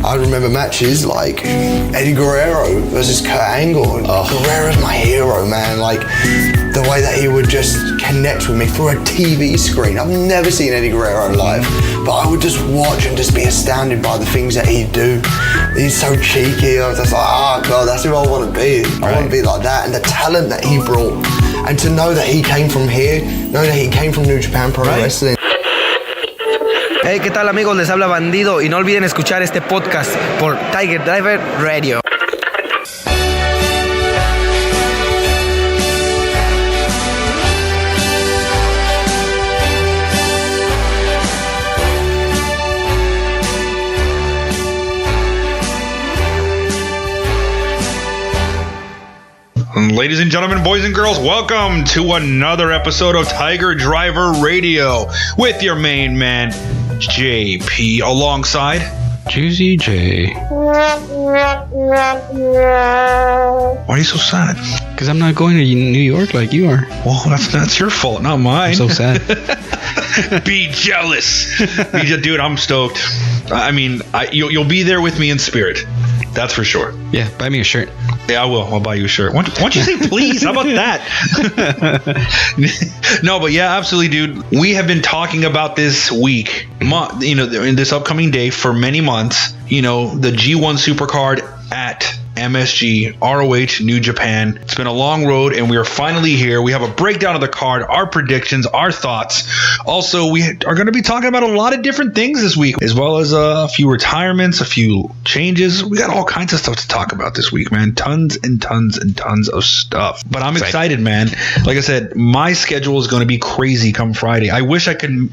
I remember matches like Eddie Guerrero versus Kurt Angle. Guerrero's my hero, man. Like the way that he would just connect with me through a TV screen. I've never seen Eddie Guerrero live, but I would just watch and just be astounded by the things that he'd do. He's so cheeky. I was just like, oh God, that's who I want to be. I want to be like that. And the talent that he brought, and to know that he came from here, know that he came from New Japan Pro Wrestling. Hey, ¿qué tal, amigos? Les habla Bandido y no olviden escuchar este podcast por Tiger Driver Radio. Ladies and gentlemen, boys and girls, welcome to another episode of Tiger Driver Radio with your main man, JP, alongside Juicy J. Why are you so sad? Because I'm not going to New York like you are. Well, that's your fault, not mine. I'm so sad. Be jealous. Dude, I'm stoked. I mean, you'll be there with me in spirit. That's for sure. Yeah, buy me a shirt. Yeah, I will. I'll buy you a shirt. Why don't you say please? How about that? No, but yeah, absolutely, dude. We have been talking about this week, in this upcoming day for many months, the G1 Supercard at MSG, ROH, New Japan. It's been a long road, and we are finally here. We have a breakdown of the card, our predictions, our thoughts. Also, we are going to be talking about a lot of different things this week, as well as a few retirements, a few changes. We got all kinds of stuff to talk about this week, man. Tons and tons and tons of stuff. But I'm excited, man. Like I said, my schedule is going to be crazy come Friday. I wish I could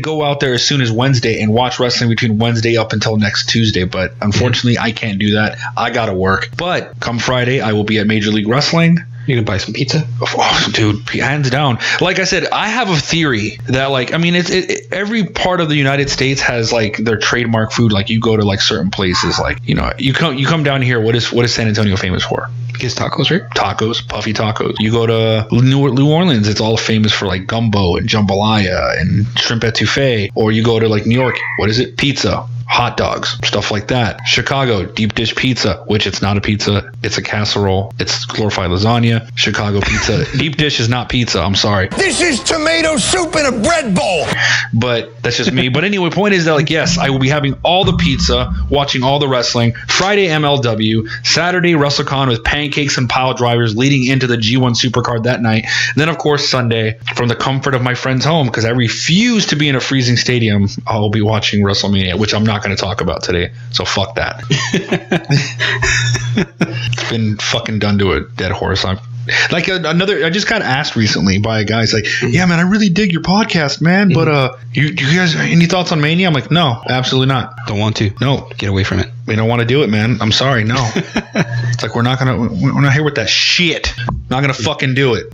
go out there as soon as Wednesday and watch wrestling between Wednesday up until next Tuesday, but unfortunately, I can't do that. I gotta work. But come Friday, I will be at Major League Wrestling. You gonna buy some pizza? Oh, dude, hands down. Like I said, I have a theory that, every part of the United States has their trademark food. Like you go to certain places, you come down here. What is San Antonio famous for? His tacos, right? Tacos, puffy tacos. You go to New Orleans, it's all famous for gumbo and jambalaya and shrimp etouffee. Or you go to New York, what is it? Pizza. Hot dogs, stuff like that. Chicago, deep dish pizza, which it's not a pizza, it's a casserole. It's glorified lasagna. Chicago pizza. Deep dish is not pizza, I'm sorry. This is tomato soup in a bread bowl. But that's just me. But anyway, point is that yes, I will be having all the pizza, watching all the wrestling. Friday MLW, Saturday WrestleCon with pancakes and pile drivers leading into the G1 Supercard that night. And then of course Sunday, from the comfort of my friend's home, because I refuse to be in a freezing stadium, I'll be watching WrestleMania, which I'm not going to talk about today, so fuck that. It's been fucking done to a dead horse. I just got asked recently by a guy. He's like, yeah, man, I really dig your podcast, man, but you guys, any thoughts on Mania? I'm like, no, absolutely not. Don't want to. No, get away from it. We don't want to do it, man. I'm sorry, no. It's like we're not here with that shit. Not gonna fucking do it.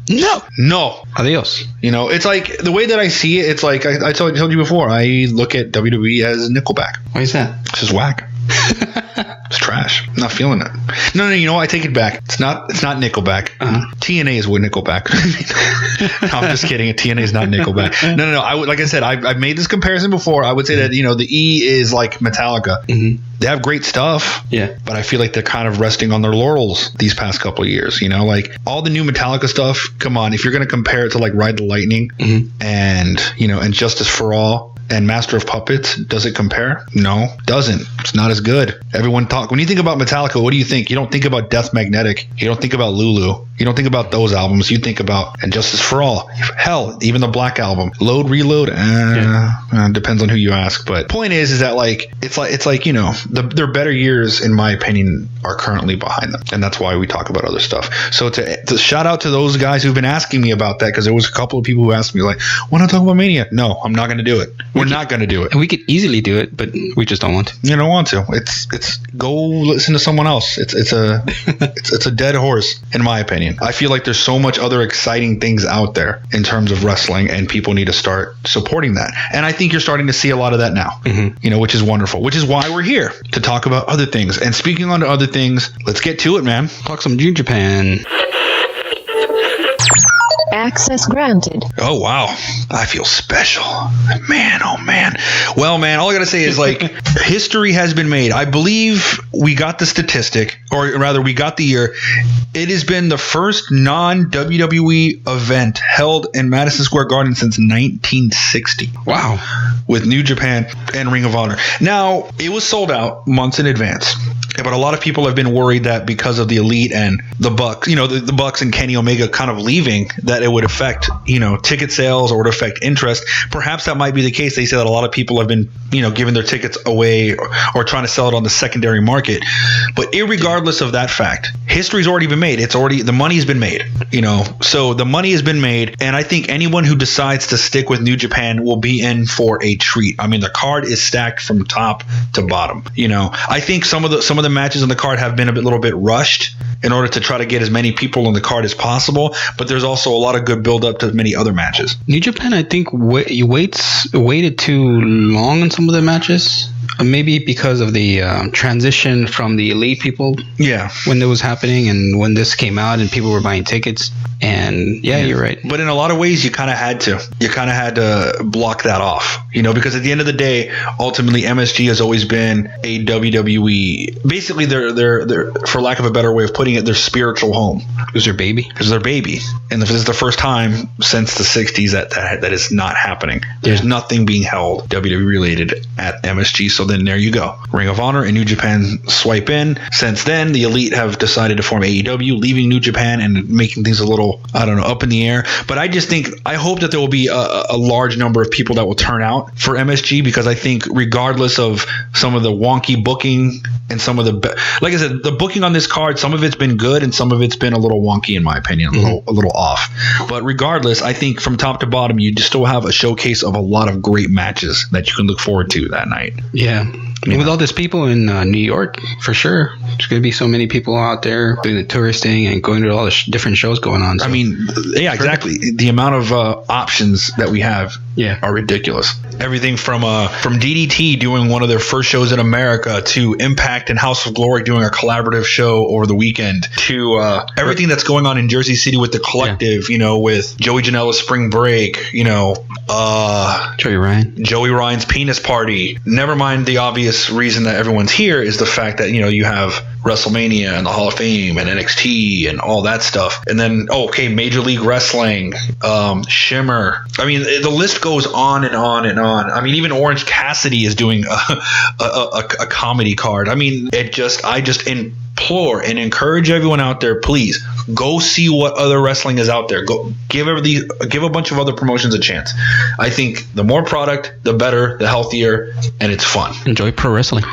No. Adios. It's like the way that I see it. It's like I told you before. I look at WWE as Nickelback. Why is that? It's just whack. It's trash. I'm not feeling it. No, I take it back. It's not Nickelback. TNA is what Nickelback. No, I'm just kidding. TNA is not Nickelback. No. Like I said, I've made this comparison before. I would say that the E is like Metallica. Mm-hmm. They have great stuff. Yeah. But I feel like they're kind of resting on their laurels these past couple of years. All the new Metallica stuff. Come on, if you're gonna compare it to Ride the Lightning and and Justice for All and Master of Puppets, does it compare? No, doesn't. It's not as good. When you think about Metallica, what do you think? You don't think about Death Magnetic. You don't think about Lulu. You don't think about those albums. You think about And Justice for All. Hell, even the Black Album. Load, Reload. Depends on who you ask. But point is that their better years, in my opinion, are currently behind them, and that's why we talk about other stuff. So to shout out to those guys who've been asking me about that, because there was a couple of people who asked me why don't I talk about Mania? No, I'm not going to do it. We're not going to do it. And we could easily do it, but we just don't want to. You don't want to. It's go listen to someone else. It's a dead horse, in my opinion. I feel like there's so much other exciting things out there in terms of wrestling, and people need to start supporting that. And I think you're starting to see a lot of that now. Which is wonderful. Which is why we're here, to talk about other things. And speaking on to other things, let's get to it, man. Talk some New Japan. access granted. Oh, wow. I feel special. Man, oh, man. Well, man, all I got to say is, like, history has been made. I believe we got the statistic, or rather, we got the year. It has been the first non-WWE event held in Madison Square Garden since 1960. Wow. With New Japan and Ring of Honor. Now, it was sold out months in advance. But a lot of people have been worried that because of the Elite and the Bucks, the Bucks and Kenny Omega kind of leaving, that it would affect, ticket sales or would affect interest. Perhaps that might be the case. They say that a lot of people have been, giving their tickets away or trying to sell it on the secondary market. But irregardless of that fact, history's already been made. The money's been made, So the money has been made. And I think anyone who decides to stick with New Japan will be in for a treat. I mean, the card is stacked from top to bottom. I think some of the matches on the card have been a little bit rushed in order to try to get as many people on the card as possible, but there's also a lot of good build up to many other matches. New Japan, I think, waited too long on some of the matches. Maybe because of the transition from the Elite people. Yeah. When it was happening and when this came out and people were buying tickets. And yeah, you're right. But in a lot of ways, you kind of had to. You kind of had to block that off, because at the end of the day, ultimately, MSG has always been a WWE. Basically, they're for lack of a better way of putting it, their spiritual home. It's their baby. It's their baby. And this is the first time since the 60s that is not happening. There's nothing being held WWE related at MSG. So then there you go. Ring of Honor and New Japan swipe in. Since then, the Elite have decided to form AEW, leaving New Japan and making things a little, up in the air. But I hope that there will be a large number of people that will turn out for MSG, because I think regardless of some of the wonky booking and some of like I said, the booking on this card, some of it's been good and some of it's been a little wonky in my opinion, a little off. But regardless, I think from top to bottom, you just still have a showcase of a lot of great matches that you can look forward to that night. Yeah. With all these people in New York, for sure, there's going to be so many people out there doing the touristing and going to all the different shows going on. So. I mean, yeah, exactly. The amount of options that we have are ridiculous. Everything from DDT doing one of their first shows in America to Impact and House of Glory doing a collaborative show over the weekend to everything that's going on in Jersey City with the Collective, with Joey Janela's Spring Break, Joey Ryan's Penis Party. Never mind the obvious reason that everyone's here is the fact that you have WrestleMania and the Hall of Fame and NXT and all that stuff, and then Major League Wrestling, Shimmer. I mean, the list goes on and on and on. I mean, even Orange Cassidy is doing a comedy card. I mean, I just implore and encourage everyone out there, please go see what other wrestling is out there. Go give a bunch of other promotions a chance. I think the more product, the better, the healthier, and it's fun. Enjoy pro wrestling.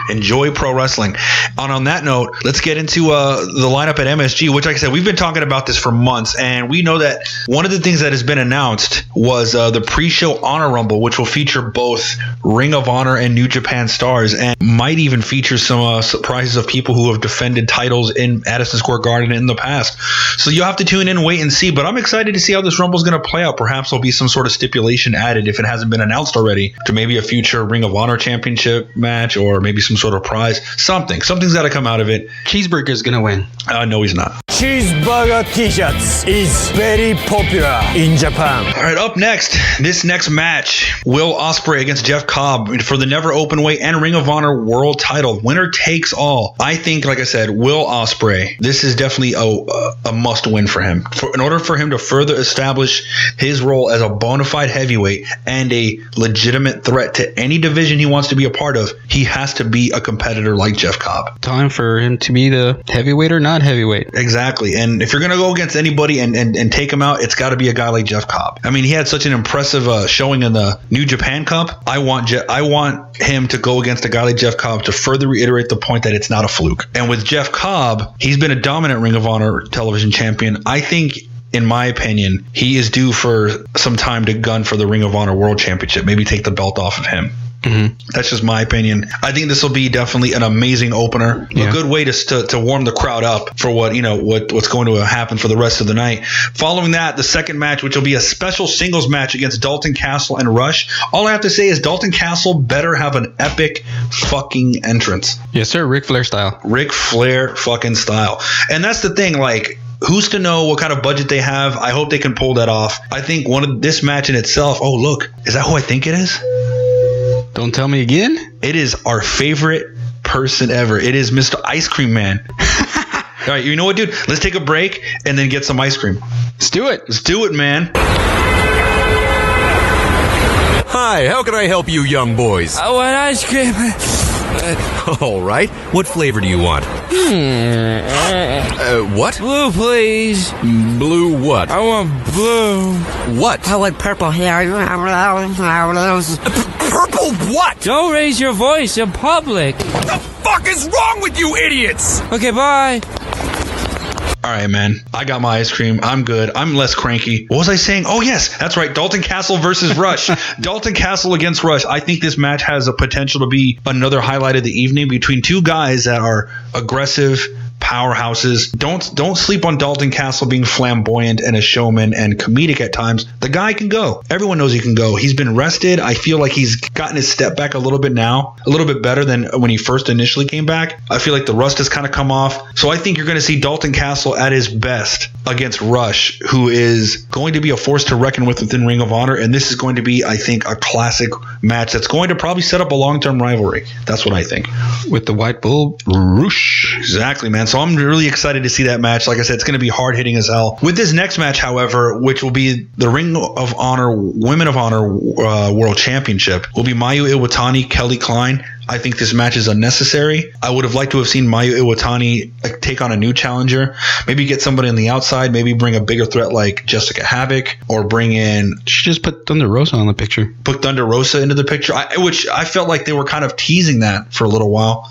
And on that note, let's get into the lineup at MSG, which, like I said, we've been talking about this for months, and we know that one of the things that has been announced was the pre-show Honor Rumble, which will feature both Ring of Honor and New Japan stars, and might even feature some surprises of people who have defended titles in Madison Square Garden in the past. So you'll have to tune in and wait and see, but I'm excited to see how this Rumble is going to play out. Perhaps there'll be some sort of stipulation added, if it hasn't been announced already, to maybe a future Ring of Honor championship match, or maybe some sort of prize. Something's got to come out of it. Cheeseburger's going to win. No, he's not. Cheeseburger t-shirts is very popular in Japan. All right, up next, this next match, Will Ospreay against Jeff Cobb for the Never Openweight and Ring of Honor World Title. Winner takes all. I think, like I said, Will Ospreay, this is definitely a must-win for him. In order for him to further establish his role as a bona fide heavyweight and a legitimate threat to any division he wants to be a part of, he has to be a competitor like Jeff Cobb. Time for him to be the heavyweight or not heavyweight. Exactly. And if you're going to go against anybody and take him out, it's got to be a guy like Jeff Cobb. I mean, he had such an impressive showing in the New Japan Cup. I want him to go against a guy like Jeff Cobb to further reiterate the point that it's not a fluke. And with Jeff Cobb, he's been a dominant Ring of Honor television champion. I think, in my opinion, he is due for some time to gun for the Ring of Honor World Championship. Maybe take the belt off of him. Mm-hmm. That's just my opinion. I think this will be definitely an amazing opener, a good way to warm the crowd up for what's going to happen for the rest of the night. Following that, the second match, which will be a special singles match against Dalton Castle and Rush. All I have to say is Dalton Castle better have an epic fucking entrance. Yes, sir. Ric Flair style. Ric Flair fucking style. And that's the thing, like, who's to know what kind of budget they have? I hope they can pull that off. I think this match in itself. Oh, look, is that who I think it is? Don't tell me again. It is our favorite person ever. It is Mr. Ice Cream Man. All right, you know what, dude? Let's take a break and then get some ice cream. Let's do it. Let's do it, man. Hi, how can I help you young boys? I want ice cream. All right. What flavor do you want? What? Blue, please. Blue what? I want blue. What? I want purple hair. Purple what? Don't raise your voice in public. What the fuck is wrong with you idiots? Okay, bye. All right, man. I got my ice cream. I'm good. I'm less cranky. What was I saying? Oh, yes. That's right. Dalton Castle versus Rush. Dalton Castle against Rush. I think this match has a potential to be another highlight of the evening between two guys that are aggressive powerhouses. Don't sleep on Dalton Castle being flamboyant and a showman and comedic at times. The guy can go. Everyone knows he can go. He's been rested. I feel like he's gotten his step back a little bit now, a little bit better than when he first initially came back. I feel like the rust has kind of come off. So I think you're going to see Dalton Castle at his best against Rush, who is going to be a force to reckon with within Ring of Honor. And this is going to be, I think, a classic match that's going to probably set up a long-term rivalry. That's what I think. With the White Bull, Rush. Exactly, man. So I'm really excited to see that match. Like I said, it's going to be hard-hitting as hell. With this next match, however, which will be the Ring of Honor Women of Honor World Championship, will be Mayu Iwatani, Kelly Klein. I think this match is unnecessary. I would have liked to have seen Mayu Iwatani take on a new challenger. Maybe get somebody on the outside. Maybe bring a bigger threat like Jessica Havoc, or bring in. She just put Thunder Rosa on the picture. Put Thunder Rosa into the picture, which I felt like they were kind of teasing that for a little while,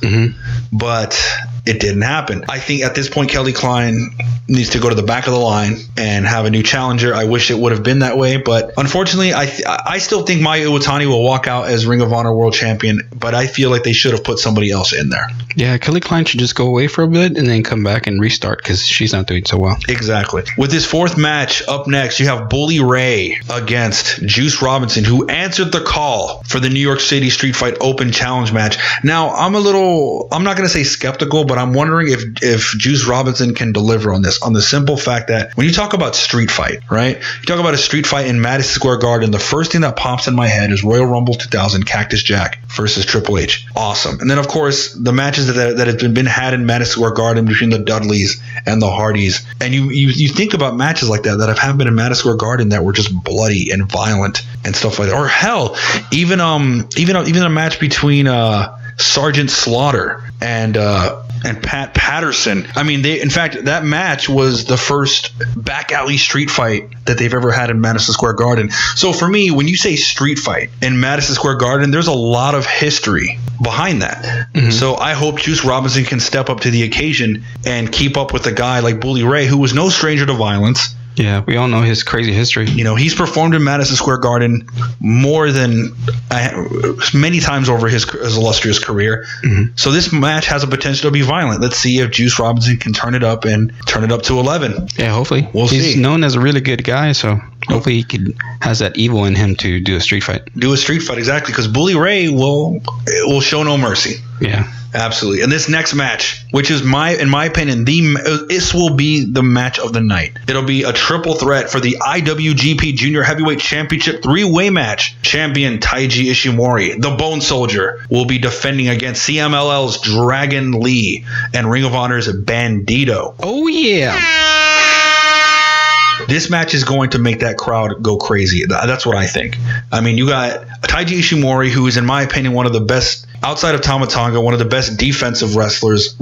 but it didn't happen. I think at this point, Kelly Klein needs to go to the back of the line and have a new challenger. I wish it would have been that way, but unfortunately, I still think Mayu Iwatani will walk out as Ring of Honor World Champion, but I feel like they should have put somebody else in there. Yeah, Kelly Klein should just go away for a bit and then come back and restart because she's not doing so well. Exactly. With this fourth match up next, you have Bully Ray against Juice Robinson, who answered the call for the New York City Street Fight Open Challenge match. Now, I'm not going to say skeptical, but I'm wondering if Juice Robinson can deliver on this, on the simple fact that when you talk about street fight, right? You talk about a street fight in Madison Square Garden, the first thing that pops in my head is Royal Rumble 2000, Cactus Jack versus Triple H. Awesome. And then, of course, the matches that have been had in Madison Square Garden between the Dudleys and the Hardys. And you think about matches like that have happened in Madison Square Garden that were just bloody and violent and stuff like that. Or hell, even a match between Sergeant Slaughter and Pat Patterson. I mean, in fact, that match was the first back alley street fight that they've ever had in Madison Square Garden. So for me, when you say street fight in Madison Square Garden, there's a lot of history behind that. So I hope Juice Robinson can step up to the occasion and keep up with a guy like Bully Ray, who was no stranger to violence. Yeah, we all know his crazy history. You know, he's performed in Madison Square Garden more than many times over his illustrious career. So this match has a potential to be violent. Let's see if Juice Robinson can turn it up to 11. Yeah, hopefully. We'll see. He's known as a really good guy, so hopefully he has that evil in him to do a street fight. Do a street fight, exactly, because Bully Ray will show no mercy. Yeah. Absolutely. And this next match, which is in my opinion, this will be the match of the night. It'll be a triple threat for the IWGP Junior Heavyweight Championship 3-way match. Champion Taiji Ishimori, the Bone Soldier, will be defending against CMLL's Dragon Lee and Ring of Honor's Bandito. Oh, yeah. This match is going to make that crowd go crazy. That's what I think. I mean, you got Taiji Ishimori, who is, in my opinion, one of the best, outside of Tama Tonga, one of the best defensive wrestlers,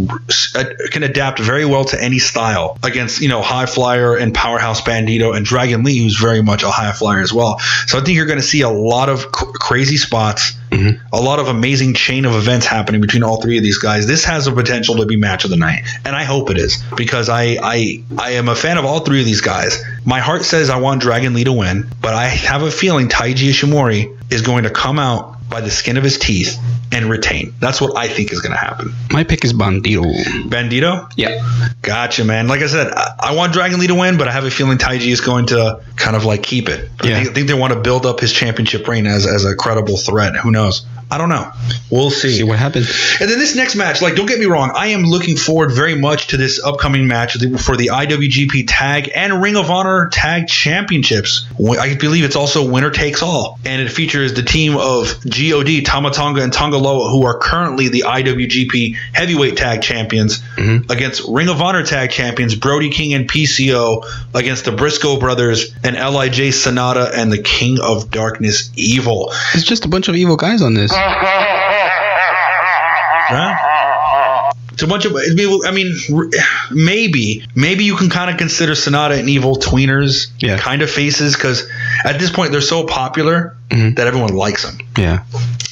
can adapt very well to any style against, high flyer and powerhouse Bandito, and Dragon Lee, who's very much a high flyer as well. So I think you're going to see a lot of crazy spots, a lot of amazing chain of events happening between all three of these guys. This has a potential to be match of the night, and I hope it is, because I am a fan of all three of these guys. My heart says I want Dragon Lee to win, but I have a feeling Taiji Ishimori is going to come out by the skin of his teeth and retain. That's what I think is going to happen. My pick is Bandito. Bandito? Yeah. Gotcha, man. Like I said, I want Dragon Lee to win, but I have a feeling Taiji is going to kind of keep it. Yeah. I think they want to build up his championship reign as a credible threat. Who knows? I don't know. We'll see. See what happens. And then this next match, like, don't get me wrong, I am looking forward very much to this upcoming match for the IWGP Tag and Ring of Honor Tag Championships. I believe it's also winner takes all. And it features the team of God, Tama Tonga, and Tonga Loa, who are currently the IWGP Heavyweight Tag Champions, against Ring of Honor Tag Champions Brody King and PCO, against the Briscoe Brothers and LIJ Sonata and the King of Darkness Evil. It's just a bunch of evil guys on this. It's a bunch of, I mean, maybe you can kind of consider Sonata and Evil tweeners, kind of faces, because at this point they're so popular that everyone likes them. Yeah.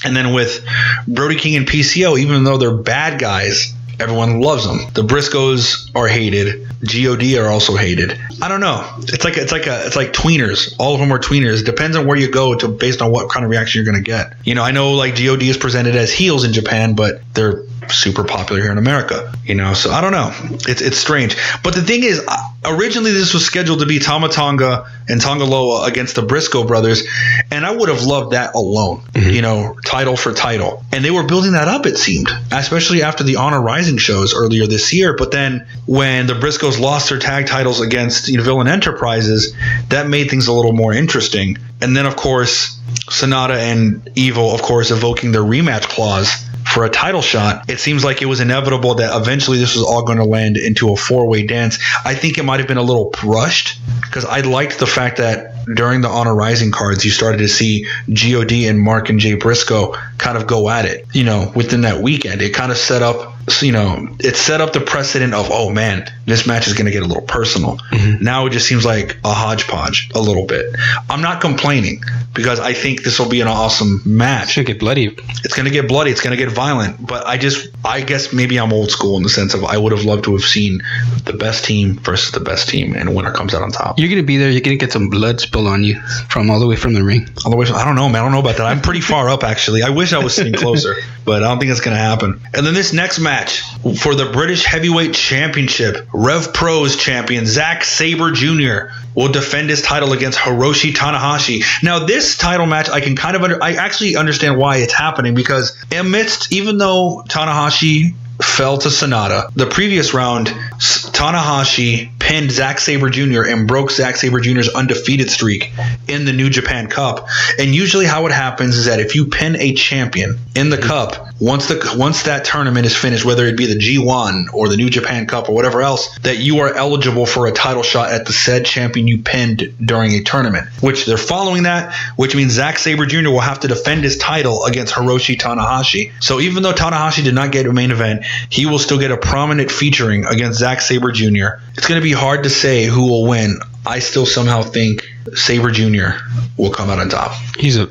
And then with Brody King and PCO, even though they're bad guys, everyone loves them. The Briscoes are hated. God are also hated. I don't know. It's like tweeners. All of them are tweeners. It depends on where you go based on what kind of reaction you're going to get. You know, I know like God is presented as heels in Japan, but they're super popular here in America. You know, so I don't know. It's strange. But the thing is, originally this was scheduled to be Tama Tonga and Tonga Loa against the Briscoe brothers, and I would have loved that alone. You know, title for title. And they were building that up, it seemed, especially after the Honor Rising shows earlier this year. But then when the Briscoes lost their tag titles against Villain Enterprises, that made things a little more interesting. And then, of course, Sonata and Evil, of course, evoking their rematch clause for a title shot. It seems like it was inevitable that eventually this was all going to land into a four-way dance. I think it might have been a little rushed, because I liked the fact that during the Honor Rising cards, you started to see God and Mark and Jay Briscoe kind of go at it, you know, within that weekend. It kind of set up, you know, it set up the precedent of, oh man, this match is going to get a little personal. Now it just seems like a hodgepodge a little bit. I'm not complaining, because I think this will be an awesome match. It's going to get bloody. It's going to get bloody. It's going to get violent. But I guess maybe I'm old school in the sense of I would have loved to have seen the best team versus the best team, and winner comes out on top. You're going to be there. You're going to get some blood spill on you from all the way from the ring. All the way from, I don't know, man. I don't know about that. I'm pretty far up, actually. I wish I was sitting closer, but I don't think it's going to happen. And then this next match for the British Heavyweight Championship, Rev Pro's champion Zack Sabre Jr. will defend his title against Hiroshi Tanahashi. Now, this title match, I can kind of I actually understand why it's happening, because even though Tanahashi fell to Sonata, the previous round, Tanahashi pinned Zack Sabre Jr. and broke Zack Sabre Jr.'s undefeated streak in the New Japan Cup. And usually how it happens is that if you pin a champion in the Cup, once that tournament is finished, whether it be the G1 or the New Japan Cup or whatever else, that you are eligible for a title shot at the said champion you pinned during a tournament, which they're following that, which means Zack Sabre Jr. will have to defend his title against Hiroshi Tanahashi. So even though Tanahashi did not get a main event, he will still get a prominent featuring against Zack Sabre Jr. It's going to be hard to say who will win. I still somehow think Sabre Jr. will come out on top. He's a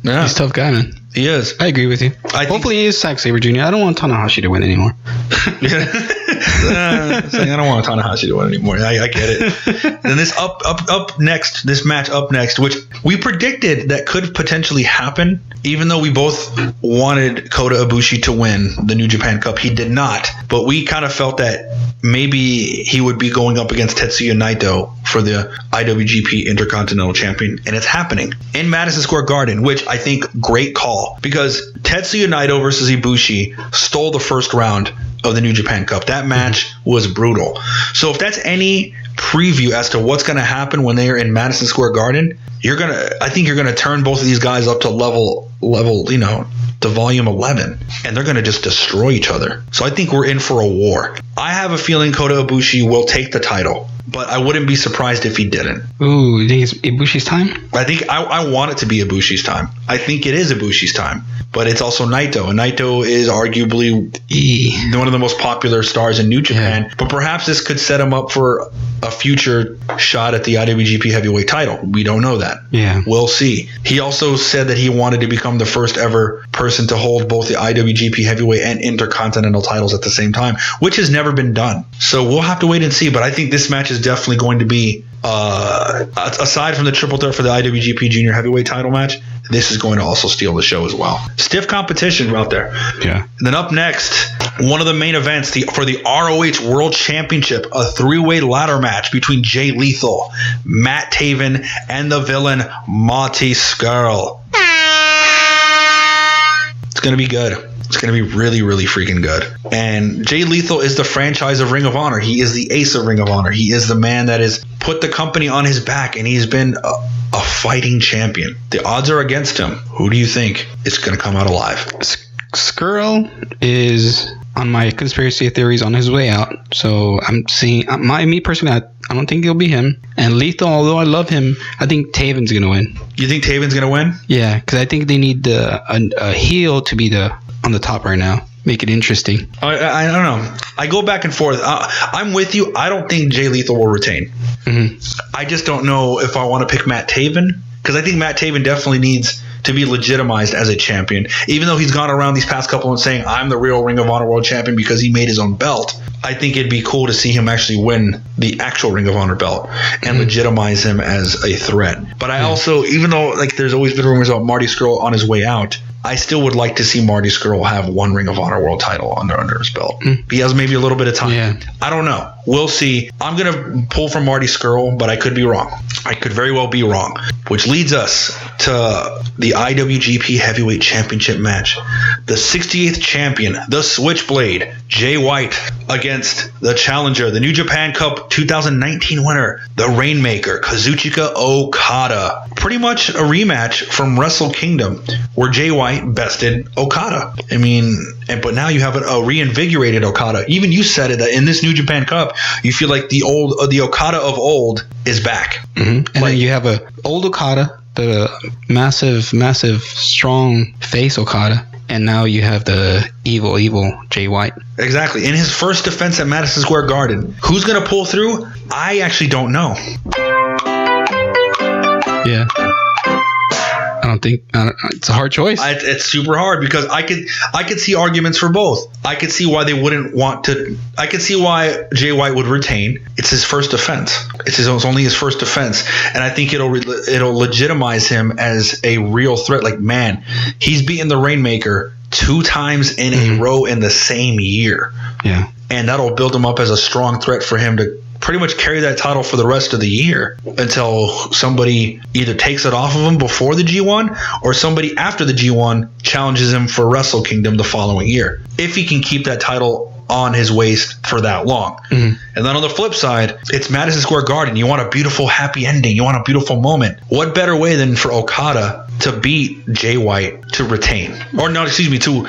Yeah. He's a tough guy, man. He is. I agree with you. Hopefully he is Zack Sabre Jr. I don't want Tanahashi to win anymore. I don't want Tanahashi to win anymore. I get it. Then this this match up next, which we predicted that could potentially happen, even though we both wanted Kota Ibushi to win the New Japan Cup. He did not, but we kind of felt that maybe he would be going up against Tetsuya Naito for the IWGP Intercontinental Champion, and it's happening in Madison Square Garden, which I think great call, because Tetsuya Naito versus Ibushi stole the first round of the New Japan Cup. That match was brutal. So if that's any preview as to what's going to happen when they are in Madison Square Garden, I think you're going to turn both of these guys up to level, to volume 11, and they're going to just destroy each other. So I think we're in for a war. I have a feeling Kota Ibushi will take the title, but I wouldn't be surprised if he didn't. Ooh, you think it's Ibushi's time? I think I want it to be Ibushi's time. I think it is Ibushi's time, but it's also Naito, and Naito is arguably one of the most popular stars in New Japan. Yeah. But perhaps this could set him up for a future shot at the IWGP Heavyweight title. We don't know that. Yeah, we'll see. He also said that he wanted to become the first ever person to hold both the IWGP Heavyweight and Intercontinental titles at the same time, which has never been done. So we'll have to wait and see. But I think this match is definitely going to be, aside from the triple threat for the IWGP Junior Heavyweight title match, this is going to also steal the show as well. Stiff competition out there. Yeah. And then up next, one of the main events for the ROH World Championship, a three-way ladder match between Jay Lethal, Matt Taven, and the villain Marty Scurll. going to be good. It's going to be really, really freaking good. And Jay Lethal is the franchise of Ring of Honor. He is the ace of Ring of Honor. He is the man that has put the company on his back, and he's been a fighting champion. The odds are against him. Who do you think is going to come out alive? Skrull is on my conspiracy theories on his way out. So I'm seeing me personally. I don't think it'll be him. And Lethal, although I love him, I think Taven's gonna win. You think Taven's going to win? Yeah, because I think they need a heel to be on the top right now. Make it interesting. I don't know. I go back and forth. I'm with you. I don't think Jay Lethal will retain. Mm-hmm. I just don't know if I want to pick Matt Taven, because I think Matt Taven definitely needs to be legitimized as a champion. Even though he's gone around these past couple and saying, I'm the real Ring of Honor World Champion because he made his own belt, I think it'd be cool to see him actually win the actual Ring of Honor belt and legitimize him as a threat. But I also, even though like there's always been rumors about Marty Scurll on his way out, I still would like to see Marty Scurll have one Ring of Honor World title under his belt. He has maybe a little bit of time. Yeah. I don't know. We'll see. I'm going to pull from Marty Scurll, but I could be wrong. I could very well be wrong. Which leads us to the IWGP Heavyweight Championship match. The 68th champion, the Switchblade, Jay White, against the challenger, the New Japan Cup 2019 winner, the Rainmaker, Kazuchika Okada. Pretty much a rematch from Wrestle Kingdom, where Jay White bested Okada. I mean, but now you have a reinvigorated Okada. Even you said it, that in this New Japan Cup, you feel like the Okada of old is back. Mm-hmm. And then you have a old Okada, the massive, strong face Okada. And now you have the evil Jay White. Exactly. In his first defense at Madison Square Garden. Who's going to pull through? I actually don't know. Yeah. It's a hard choice. It's super hard because I could see arguments for both. I could see why they wouldn't want to. I could see why Jay White would retain. It's his first defense. It's only his first defense, and I think it'll legitimize him as a real threat. Like, man, he's beaten the Rainmaker 2 times in a row in the same year. Yeah, and that'll build him up as a strong threat for him to pretty much carry that title for the rest of the year until somebody either takes it off of him before the G1 or somebody after the G1 challenges him for Wrestle Kingdom the following year. If he can keep that title on his waist for that long. And then on the flip side, it's Madison Square Garden. You want a beautiful, happy ending. You want a beautiful moment. What better way than for Okada to beat Jay White to retain? Or no, excuse me, to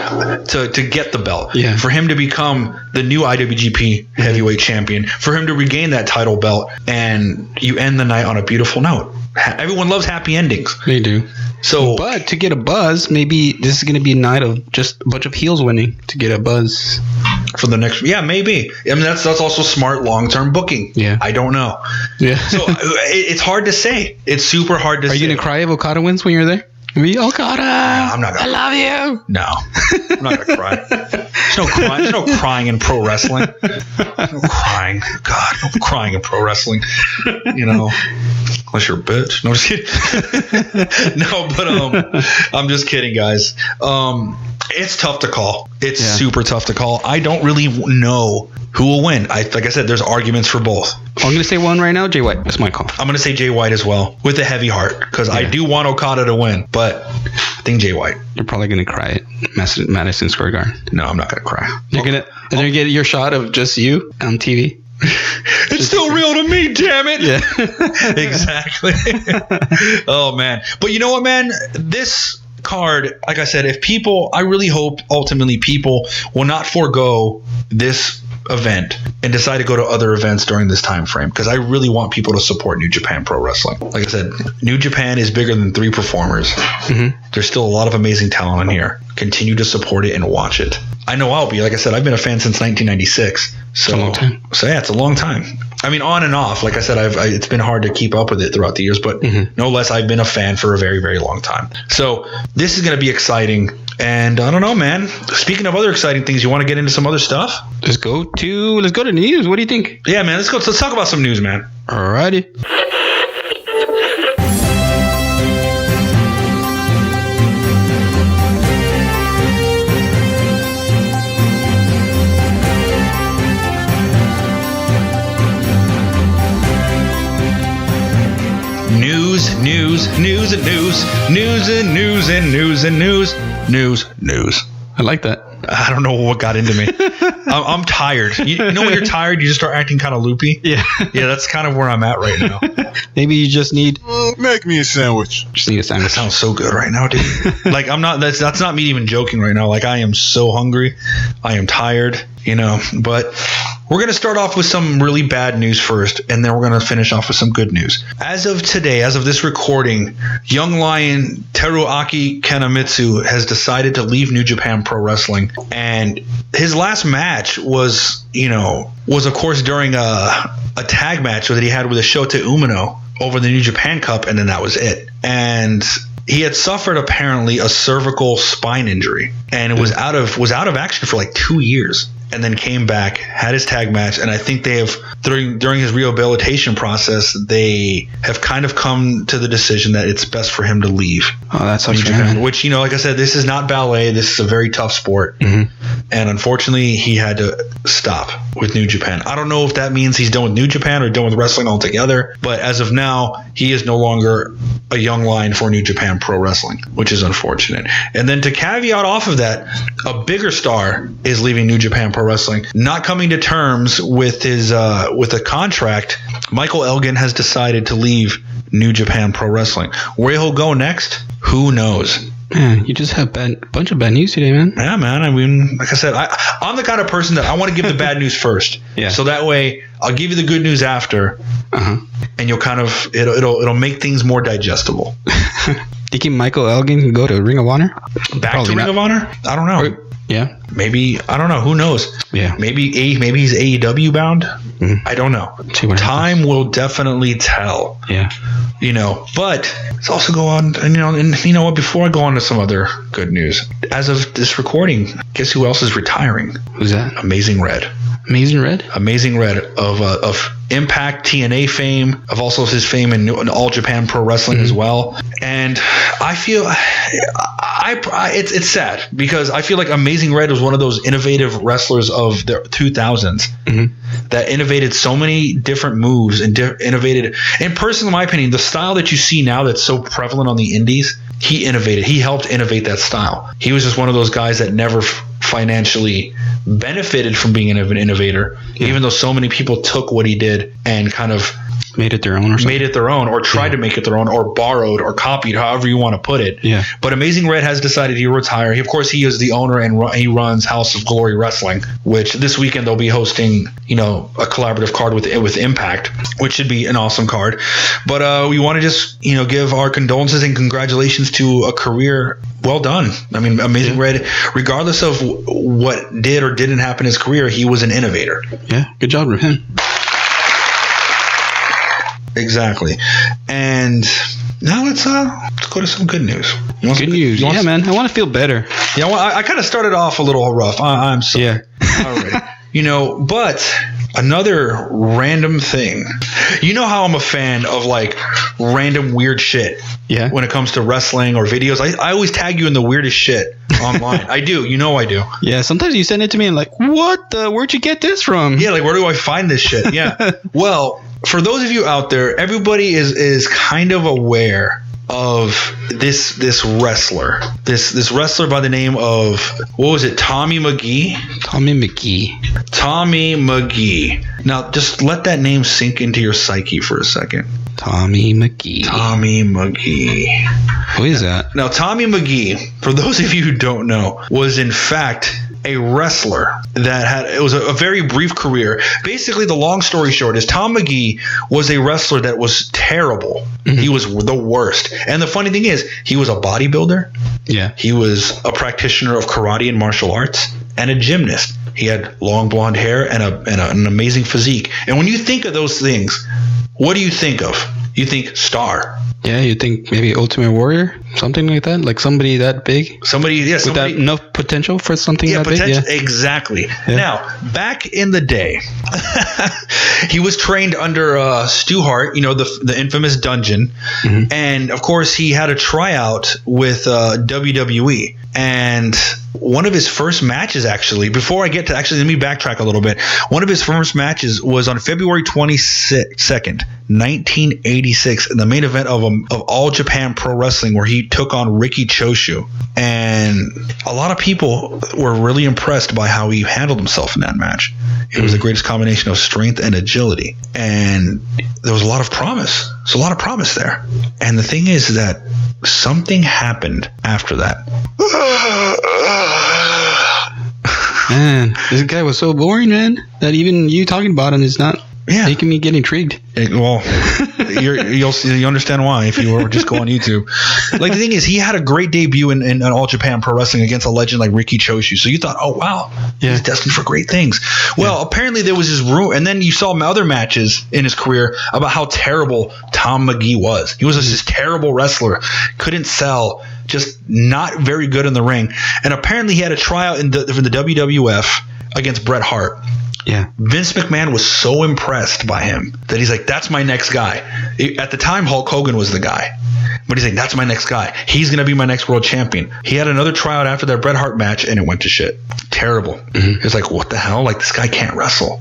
get the belt. Yeah. For him to become the new IWGP heavyweight champion. For him to regain that title belt. And you end the night on a beautiful note. Everyone loves happy endings. They do. So, but to get a buzz, maybe this is going to be a night of just a bunch of heels winning to get a buzz for the next. Yeah, maybe. I mean, that's also smart long-term booking. Yeah, I don't know. Yeah. So it's hard to say. It's super hard to say. Are you going to cry if Okada wins when you're there? Okada, I'm not gonna. I love you. No, I'm not gonna cry. There's no crying. There's no crying in pro wrestling. No crying. God, no crying in pro wrestling. You know, unless you're a bitch. No, just kidding. No, but I'm just kidding, guys. It's tough to call. It's super tough to call. I don't really know who will win. Like I said, there's arguments for both. I'm going to say one right now, Jay White. That's my call. I'm going to say Jay White as well, with a heavy heart, because I do want Okada to win, but I think Jay White. You're probably going to cry at Madison Square Garden. No, I'm not going to cry. You're going to get your shot of just you on TV. It's still real to me, damn it. Yeah. Exactly. Oh, man. But you know what, man? This card, like I said, I really hope ultimately people will not forego this event and decide to go to other events during this time frame, because I really want people to support New Japan Pro Wrestling. Like I said, New Japan is bigger than 3 performers. There's still a lot of amazing talent in here. Continue to support it and watch it. I know I'll be. Like I said, I've been a fan since 1996. So, it's a long time. So yeah, it's a long time. I mean, on and off. Like I said, it's been hard to keep up with it throughout the years, but no less, I've been a fan for a very, very long time. So this is going to be exciting. And I don't know, man. Speaking of other exciting things, you want to get into some other stuff? Let's go to news. What do you think? Yeah, man. Let's talk about some news, man. Alrighty. News. News. I like that. I don't know what got into me. I'm tired. You know when you're tired, you just start acting kind of loopy? Yeah. Yeah, that's kind of where I'm at right now. Maybe you just need Make me a sandwich. That sounds so good right now, dude. Like, I'm not, that's not me even joking right now. Like, I am so hungry. I am tired, but we're going to start off with some really bad news first, and then we're going to finish off with some good news. As of today, as of this recording, young lion Teruaki Kanamitsu has decided to leave New Japan Pro Wrestling, and his last match was of course during a tag match that he had with Shota Umino over the New Japan Cup, and then that was it. And he had suffered apparently a cervical spine injury, and it was out of action for like 2 years, and then came back, had his tag match, and I think they have during his rehabilitation process, they have kind of come to the decision that it's best for him to leave. Oh, that's such Japan, which, like I said, this is not ballet. This is a very tough sport. Mm-hmm. And unfortunately, he had to stop with New Japan. I don't know if that means he's done with New Japan or done with wrestling altogether, but as of now, he is no longer a young lion for New Japan Pro Wrestling, which is unfortunate. And then to caveat off of that, a bigger star is leaving New Japan Pro Wrestling, not coming to terms with his with a contract. Michael Elgin has decided to leave New Japan Pro Wrestling. Where he'll go next, who knows? Man, you just have a bunch of bad news today, man. Yeah, man. I mean, like I said, I'm the kind of person that I want to give the bad news first. Yeah. So that way, I'll give you the good news after, and you'll kind of it'll make things more digestible. Thinking Michael Elgin can go to Ring of Honor? Back Probably to Ring not. of Honor? I don't know. Yeah. Maybe, I don't know. Who knows? Yeah. Maybe he's AEW bound. I don't know. See what Time happens. will definitely tell. Yeah. But let's also go on, and you know what? Before I go on to some other good news, as of this recording, guess who else is retiring? Who's that? Amazing Red. Amazing Red? Amazing Red of Impact TNA fame, of also his fame in All Japan Pro Wrestling as well. And I feel it's sad because I feel like Amazing Red was one of those innovative wrestlers of the 2000s that innovated so many different moves and innovated. And personally, in my opinion, the style that you see now that's so prevalent on the indies, he innovated. He helped innovate that style. He was just one of those guys that never financially benefited from being an innovator, even though so many people took what he did and kind of made it their own or something. Made it their own, or tried to make it their own, or borrowed or copied, however you want to put it. Yeah. But Amazing Red has decided he'll retire. Of course, he is the owner and he runs House of Glory Wrestling, which this weekend they'll be hosting, a collaborative card with Impact, which should be an awesome card. But we want to just, give our condolences and congratulations to a career well done. I mean, Amazing Red, regardless of what did or didn't happen in his career, he was an innovator. Yeah, good job with him. Exactly. And now let's go to some good news. Good news. Yeah, man. I want to feel better. Yeah, well, I kind of started off a little rough. I'm sorry. Yeah. Already. But another random thing. You know how I'm a fan of like random weird shit. Yeah. When it comes to wrestling or videos, I always tag you in the weirdest shit online. I do. I do. Yeah. Sometimes you send it to me and like, what? Where'd you get this from? Yeah. Like, where do I find this shit? Yeah. Well, for those of you out there, everybody is kind of aware of this wrestler. This wrestler by the name of, what was it? Tommy McGee? Tommy McGee. Tommy McGee. Now, just let that name sink into your psyche for a second. Tommy McGee. Tommy McGee. Who is that? Now, Tommy McGee, for those of you who don't know, was in fact a wrestler that it was a very brief career. Basically, the long story short is Tom McGee was a wrestler that was terrible. He was the worst. And the funny thing is, he was a bodybuilder. Yeah. He was a practitioner of karate and martial arts and a gymnast. He had long blonde hair and an amazing physique. And when you think of those things, what do you think of? You think star. Yeah, you think maybe Ultimate Warrior, something like that, like somebody that big, somebody with that enough potential for something that big. Yeah, exactly. Yeah. Now, back in the day, he was trained under Stu Hart, the infamous Dungeon, and of course he had a tryout with WWE, and one of his first matches, actually, before I get to, actually, let me backtrack a little bit. One of his first matches was on February 22nd, 1986, in the main event of All Japan Pro Wrestling, where he took on Riki Choshu. And a lot of people were really impressed by how he handled himself in that match. It was the greatest combination of strength and agility. And there was a lot of promise. There's a lot of promise there. And the thing is that something happened after that. Man, this guy was so boring, man, that even you talking about him is not making me get intrigued. Well, you'll understand why if you were just go on YouTube. Like, the thing is, he had a great debut in All Japan Pro Wrestling against a legend like Riki Choshu. So you thought, oh wow, he's destined for great things. Well, apparently there was this rumor, and then you saw other matches in his career about how terrible Tom McGee was. He was just this terrible wrestler, couldn't sell, just not very good in the ring. And apparently he had a tryout for the WWF against Bret Hart. Yeah. Vince McMahon was so impressed by him that he's like, that's my next guy. At the time, Hulk Hogan was the guy. But he's like, that's my next guy. He's going to be my next world champion. He had another tryout after that Bret Hart match, and it went to shit. Terrible. It's like, what the hell? Like, this guy can't wrestle.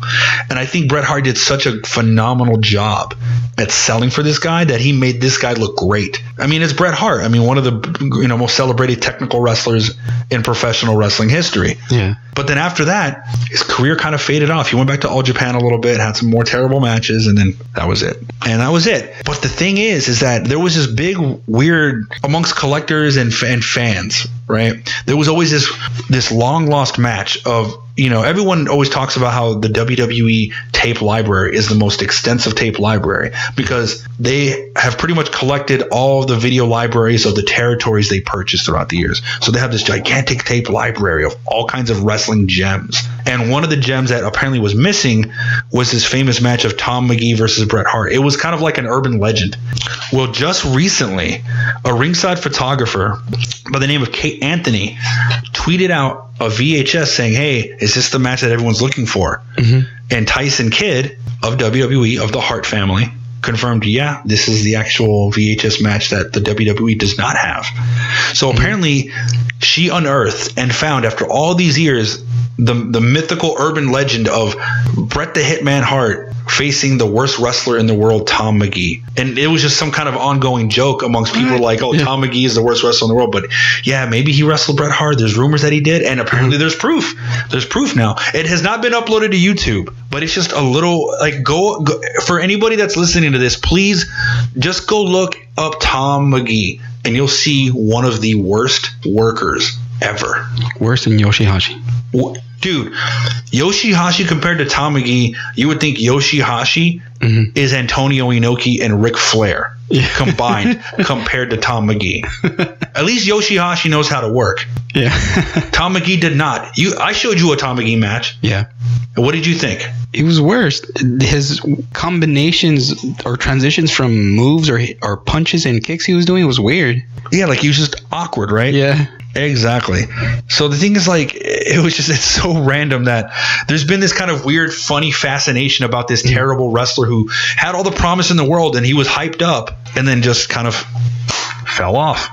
And I think Bret Hart did such a phenomenal job at selling for this guy that he made this guy look great. I mean, it's Bret Hart. I mean, one of the most celebrated technical wrestlers in professional wrestling history. Yeah. But then after that, his career kind of faded off. He went back to All Japan a little bit, had some more terrible matches, and then that was it. And that was it. But the thing is that there was this big weird amongst collectors and fans, right? There was always this long lost match of, everyone always talks about how the WWE tape library is the most extensive tape library because they have pretty much collected all of the video libraries of the territories they purchased throughout the years. So they have this gigantic tape library of all kinds of wrestling gems. And one of the gems that apparently was missing was this famous match of Tom McGee versus Bret Hart. It was kind of like an urban legend. Well, just recently, a ringside photographer by the name of Kate Anthony tweeted out a VHS saying, hey, is this the match that everyone's looking for? And Tyson Kidd of WWE, of the Hart family, confirmed, yeah, this is the actual VHS match that the WWE does not have. So apparently she unearthed and found, after all these years, the mythical urban legend of Bret the Hitman Hart facing the worst wrestler in the world, Tom McGee. And it was just some kind of ongoing joke amongst people like, oh, Tom McGee is the worst wrestler in the world. But yeah, maybe he wrestled Bret Hart. There's rumors that he did. And apparently there's proof. There's proof now. It has not been uploaded to YouTube, but it's just a little like go for anybody that's listening to this, please just go look up Tom McGee and you'll see one of the worst workers ever. Worse than Yoshihashi. Dude, Yoshihashi compared to Tom McGee, you would think Yoshihashi is Antonio Inoki and Ric Flair combined compared to Tom McGee. At least Yoshihashi knows how to work. Yeah. Tom McGee did not. I showed you a Tom McGee match. Yeah. What did you think? It was worse. His combinations or transitions from moves or punches and kicks he was doing was weird. Yeah, like he was just awkward, right? Yeah. Exactly. So the thing is, like, it's so random that there's been this kind of weird, funny fascination about this terrible wrestler who had all the promise in the world and he was hyped up and then just kind of fell off,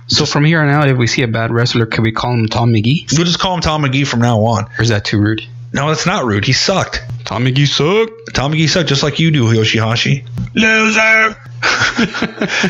So from here on out, if we see a bad wrestler, can we call him Tom McGee? We'll just call him Tom McGee from now on. Or is that too rude? No, that's not rude. He sucked. Tom McGee sucked. Tom McGee sucked, just like you do, Yoshihashi. Loser.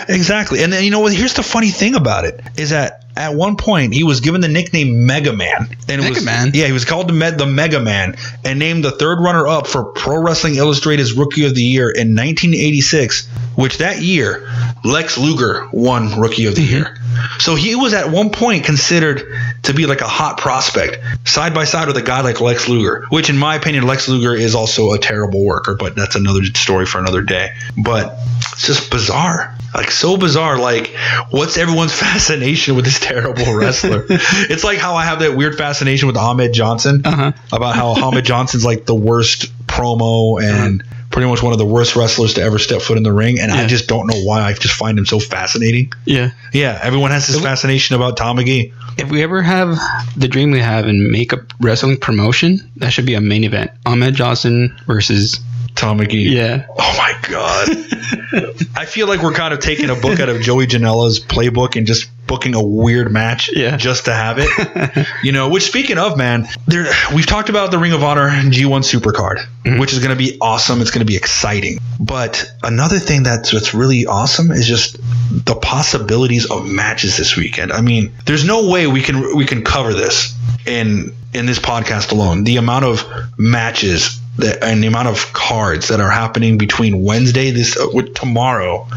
Exactly. And then, here's the funny thing about it is that at one point he was given the nickname Mega Man. Yeah, he was called the Mega Man and named the third runner-up for Pro Wrestling Illustrated's Rookie of the Year in 1986, which that year Lex Luger won Rookie of the Year. So he was at one point considered to be like a hot prospect, side by side with a guy like Lex Luger, which in my opinion, Lex Luger is also a terrible worker, but that's another story for another day. But it's just bizarre. Like, so bizarre. Like, what's everyone's fascination with this terrible wrestler? It's like how I have that weird fascination with Ahmed Johnson, about how Ahmed Johnson's like the worst promo and pretty much one of the worst wrestlers to ever step foot in the ring. And I just don't know why. I just find him so fascinating. Yeah. Yeah. Everyone has this fascination about Tom McGee. If we ever have the dream we have and make a wrestling promotion, that should be a main event. Ahmed Johnson versus Tom McGee. Yeah. Oh my God. I feel like we're kind of taking a book out of Joey Janela's playbook and just booking a weird match just to have it. Which, speaking of, man, we've talked about the Ring of Honor G1 Supercard, which is going to be awesome. It's going to be exciting. But another thing that's really awesome is just the possibilities of matches this weekend. I mean, there's no way we can cover this in this podcast alone. The amount of matches and the amount of cards that are happening between Wednesday with tomorrow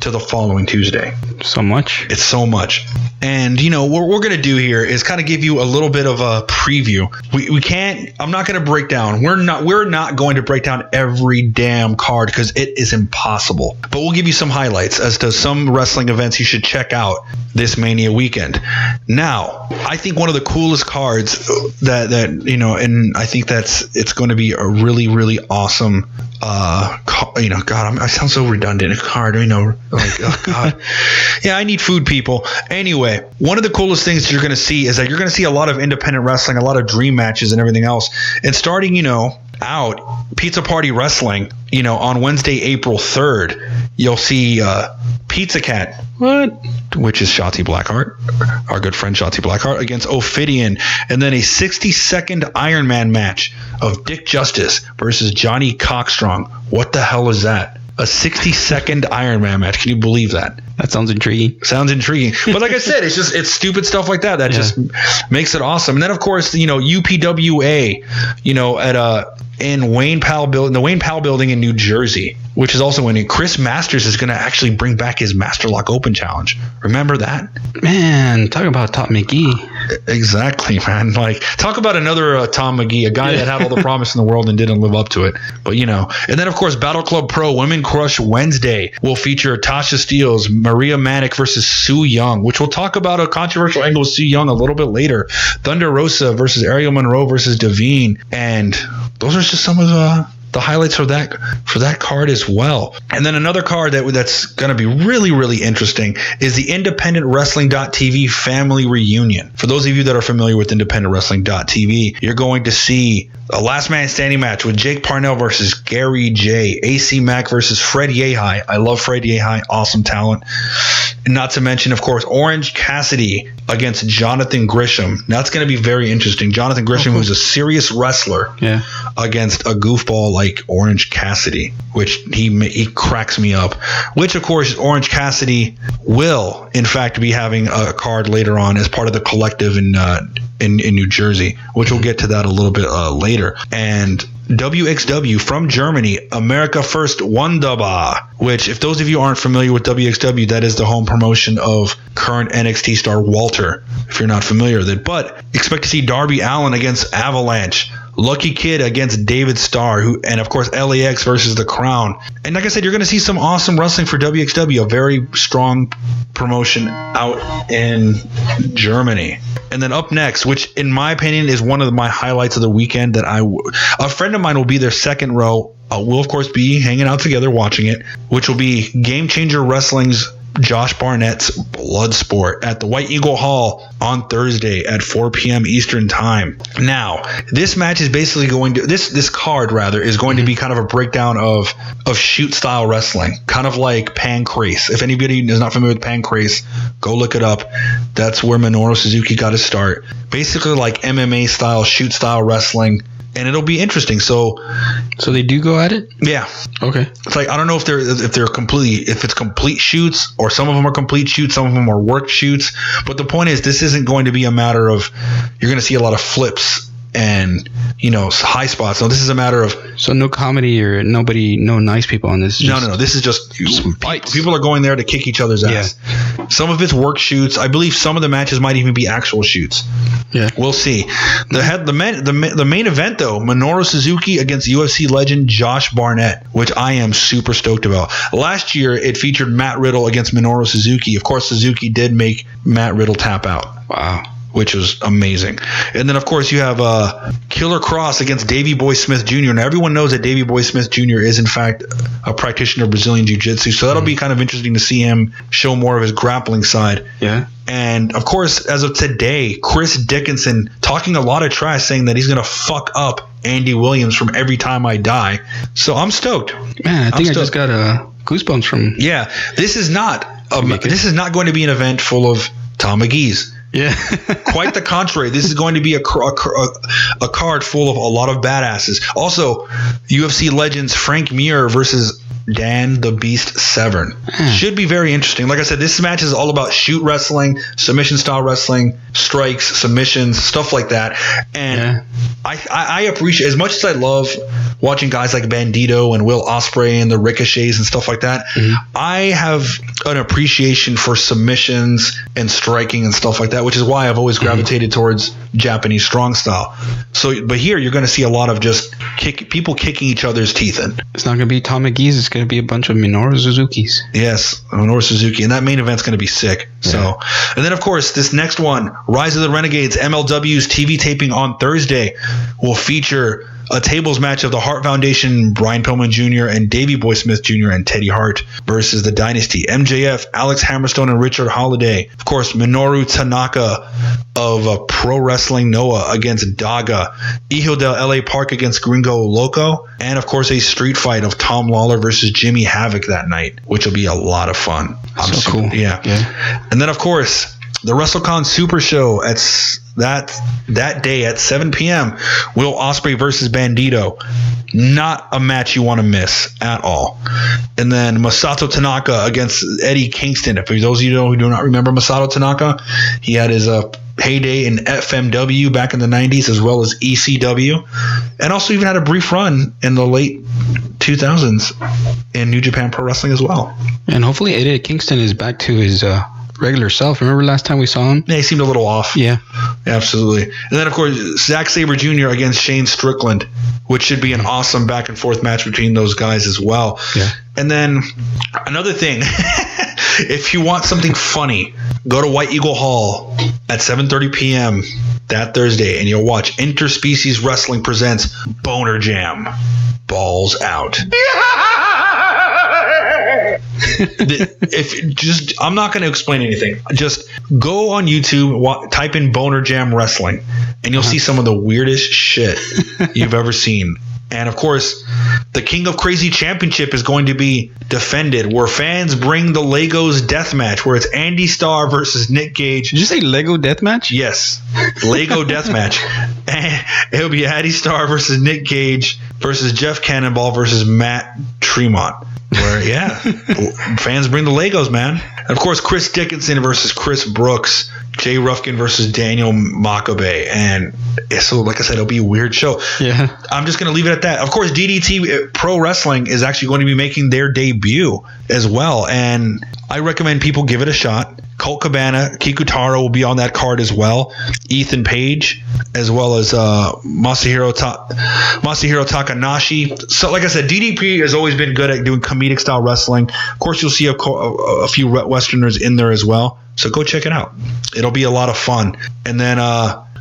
to the following Tuesday. So much. It's so much. And what we're going to do here is kind of give you a little bit of a preview. We can't, I'm not going to break down. We're not going to break down every damn card because it is impossible. But we'll give you some highlights as to some wrestling events you should check out this Mania weekend. Now, I think one of the coolest cards that and I think it's going to be a really, really awesome God, I sound so redundant. A card, oh God. Yeah, I need food, people. Anyway, one of the coolest things you're going to see is that you're going to see a lot of independent wrestling, a lot of dream matches and everything else. And starting, out Pizza Party Wrestling, on Wednesday, April 3rd, you'll see Pizza Cat. What? Which is Shotzi Blackheart, our good friend Shotzi Blackheart, against Ophidian. And then a 60-second Iron Man match of Dick Justice versus Johnny Cockstrong. What the hell is that? A 60-second Iron Man match. Can you believe that? That sounds intriguing. Sounds intriguing. But like I said, it's stupid stuff like that just makes it awesome. And then, of course, UPWA, at in Wayne Powell building, the Wayne Powell building in New Jersey, which is also winning. Chris Masters is going to actually bring back his Master Lock Open Challenge. Remember that? Man, talk about Tom McGee. Exactly, man. Like, talk about another Tom McGee, a guy that had all the promise in the world and didn't live up to it. But, and then, of course, Battle Club Pro Women Crush Wednesday will feature Tasha Steelz, Maria Manic versus Sue Young, which we'll talk about a controversial angle with Sue Young a little bit later. Thunder Rosa versus Ariel Monroe versus Devine. And those are just some of the highlights for that card as well. And then another card that's going to be really, really interesting is the Independent Wrestling.tv Family Reunion. For those of you that are familiar with Independent Wrestling.tv, you're going to see a last man standing match with Jake Parnell versus Gary J, AC Mack versus Fred Yehai. I love Fred Yehai, awesome talent. And not to mention, of course, Orange Cassidy against Jonathan Grisham. That's going to be very interesting. Jonathan Grisham, who's a serious wrestler, against a goofball like Orange Cassidy, which he cracks me up. Which, of course, Orange Cassidy will, in fact, be having a card later on as part of the collective in New Jersey, which we'll get to that a little bit later. And WXW from Germany, America First Wunderbar, which, if those of you aren't familiar with WXW, that is the home promotion of current NXT star Walter, if you're not familiar with it. But expect to see Darby Allin against Avalanche, Lucky Kid against David Starr, and of course LAX versus The Crown. And like I said, you're going to see some awesome wrestling for WXW, a very strong promotion out in Germany. And then up next, which in my opinion is one of my highlights of the weekend, that a friend of mine will be there second row. We'll of course be hanging out together watching it, which will be Game Changer Wrestling's Josh Barnett's Bloodsport at the White Eagle Hall on Thursday at 4 p.m. Eastern Time. Now, this match is basically going to this card rather is going to be kind of a breakdown of shoot style wrestling, kind of like Pancrase. If anybody is not familiar with Pancrase, go look it up. That's where Minoru Suzuki got his start. Basically like MMA style, shoot style wrestling. And it'll be interesting. So they do go at it? Yeah. Okay. It's like, I don't know if it's complete shoots, or some of them are complete shoots, some of them are work shoots. But the point is, this isn't going to be a matter of you're going to see a lot of flips and high spots. No, this is a matter of no comedy or no nice people on this. No. This is just fights. People are going there to kick each other's ass. Some of it's work shoots. I believe some of the matches might even be actual shoots. Yeah, we'll see. The main event though, Minoru Suzuki against UFC legend Josh Barnett, which I am super stoked about. Last year it featured Matt Riddle against Minoru Suzuki. Of course, Suzuki did make Matt Riddle tap out. Wow. which was amazing. And then, of course, you have Killer Cross against Davey Boy Smith Jr. Now, everyone knows that Davey Boy Smith Jr. is, in fact, a practitioner of Brazilian Jiu-Jitsu. So that'll be kind of interesting to see him show more of his grappling side. Yeah. And, of course, as of today, Chris Dickinson talking a lot of trash, saying that he's going to fuck up Andy Williams from Every Time I Die. So I'm stoked. Man, I think I just got goosebumps from. Yeah, this is not going to be an event full of Tom McGee's. Yeah. Quite the contrary. This is going to be a card full of a lot of badasses. Also, UFC legends Frank Mir versus Dan the Beast Severn. Should be very interesting. Like I said, this match is all about shoot wrestling, submission style wrestling, strikes, submissions, stuff like that. And I appreciate, as much as I love watching guys like Bandito and Will Ospreay and the Ricochets and stuff like that, I have an appreciation for submissions and striking and stuff like that, which is why I've always gravitated towards Japanese strong style. So, but here you're going to see a lot of just people kicking each other's teeth in. It's not going to be Tom McGee's. It's going to be a bunch of Minoru Suzuki's. Yes, Minoru Suzuki. And that main event's going to be sick. Yeah. So, and then, of course, this next one, Rise of the Renegades, MLW's TV taping on Thursday, will feature a tables match of the Hart Foundation, Brian Pillman Jr. and Davey Boy Smith Jr. and Teddy Hart versus the Dynasty, MJF, Alex Hammerstone and Richard Holiday. Of course, Minoru Tanaka of Pro Wrestling Noah against Daga, Hijo del LA Park against Gringo Loco, and of course a street fight of Tom Lawler versus Jimmy Havoc that night, which will be a lot of fun. So cool. Yeah. And then, of course, the WrestleCon Super Show at that day at 7 p.m. Will Ospreay versus Bandito. Not a match you want to miss at all. And then Masato Tanaka against Eddie Kingston. For those of you who do not remember Masato Tanaka, he had his heyday in FMW back in the 90s, as well as ECW, and also even had a brief run in the late 2000s in New Japan Pro Wrestling as well. And hopefully Eddie Kingston is back to his regular self. Remember last time we saw him? Yeah, he seemed a little off. Yeah. Absolutely. And then, of course, Zack Sabre Jr. against Shane Strickland, which should be an awesome back and forth match between those guys as well. Yeah. And then another thing, if you want something funny, go to White Eagle Hall at 7:30 p.m. that Thursday, and you'll watch Interspecies Wrestling presents Boner Jam. Balls out. I'm not going to explain anything. Just go on YouTube, type in Boner Jam Wrestling, and you'll see some of the weirdest shit you've ever seen. And of course, the King of Crazy Championship is going to be defended, where fans bring the Legos Deathmatch, where it's Andy Starr versus Nick Gage. Did you say Lego Deathmatch? Yes, Lego Deathmatch. And it'll be Andy Starr versus Nick Gage versus Jeff Cannonball versus Matt Tremont. Where, yeah, fans bring the Legos, man. And of course, Chris Dickinson versus Chris Brooks, Jay Ruffkin versus Daniel Makabe. And so, like I said, it'll be a weird show. Yeah. I'm just going to leave it at that. Of course, DDT Pro Wrestling is actually going to be making their debut as well. And I recommend people give it a shot. Colt Cabana, Kikutaro will be on that card as well. Ethan Page, as well as Masahiro Takanashi. So, like I said, DDP has always been good at doing comedic style wrestling. Of course, you'll see a few Westerners in there as well. So go check it out. It'll be a lot of fun. And then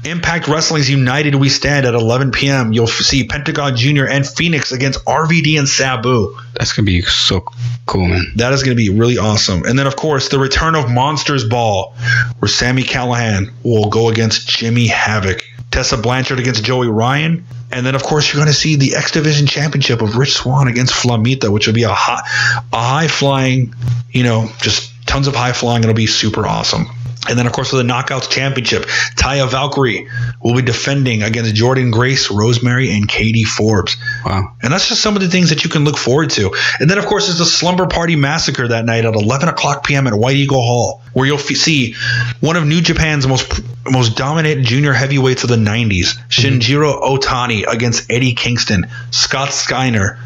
Impact Wrestling's United We Stand at 11 p.m. You'll see Pentagon Jr. and Phoenix against RVD and Sabu. That's going to be so cool, man. That is going to be really awesome. And then, of course, the return of Monsters Ball, where Sami Callihan will go against Jimmy Havoc. Tessa Blanchard against Joey Ryan. And then, of course, you're going to see the X Division Championship of Rich Swann against Flamita, which will be a high-flying, just tons of high-flying. It'll be super awesome. And then, of course, for the Knockouts Championship, Taya Valkyrie will be defending against Jordan Grace, Rosemary, and Katie Forbes. Wow. And that's just some of the things that you can look forward to. And then, of course, there's the Slumber Party Massacre that night at 11 o'clock p.m. at White Eagle Hall, where you'll see one of New Japan's most dominant junior heavyweights of the 90s, Shinjiro Otani against Eddie Kingston, Scott Steiner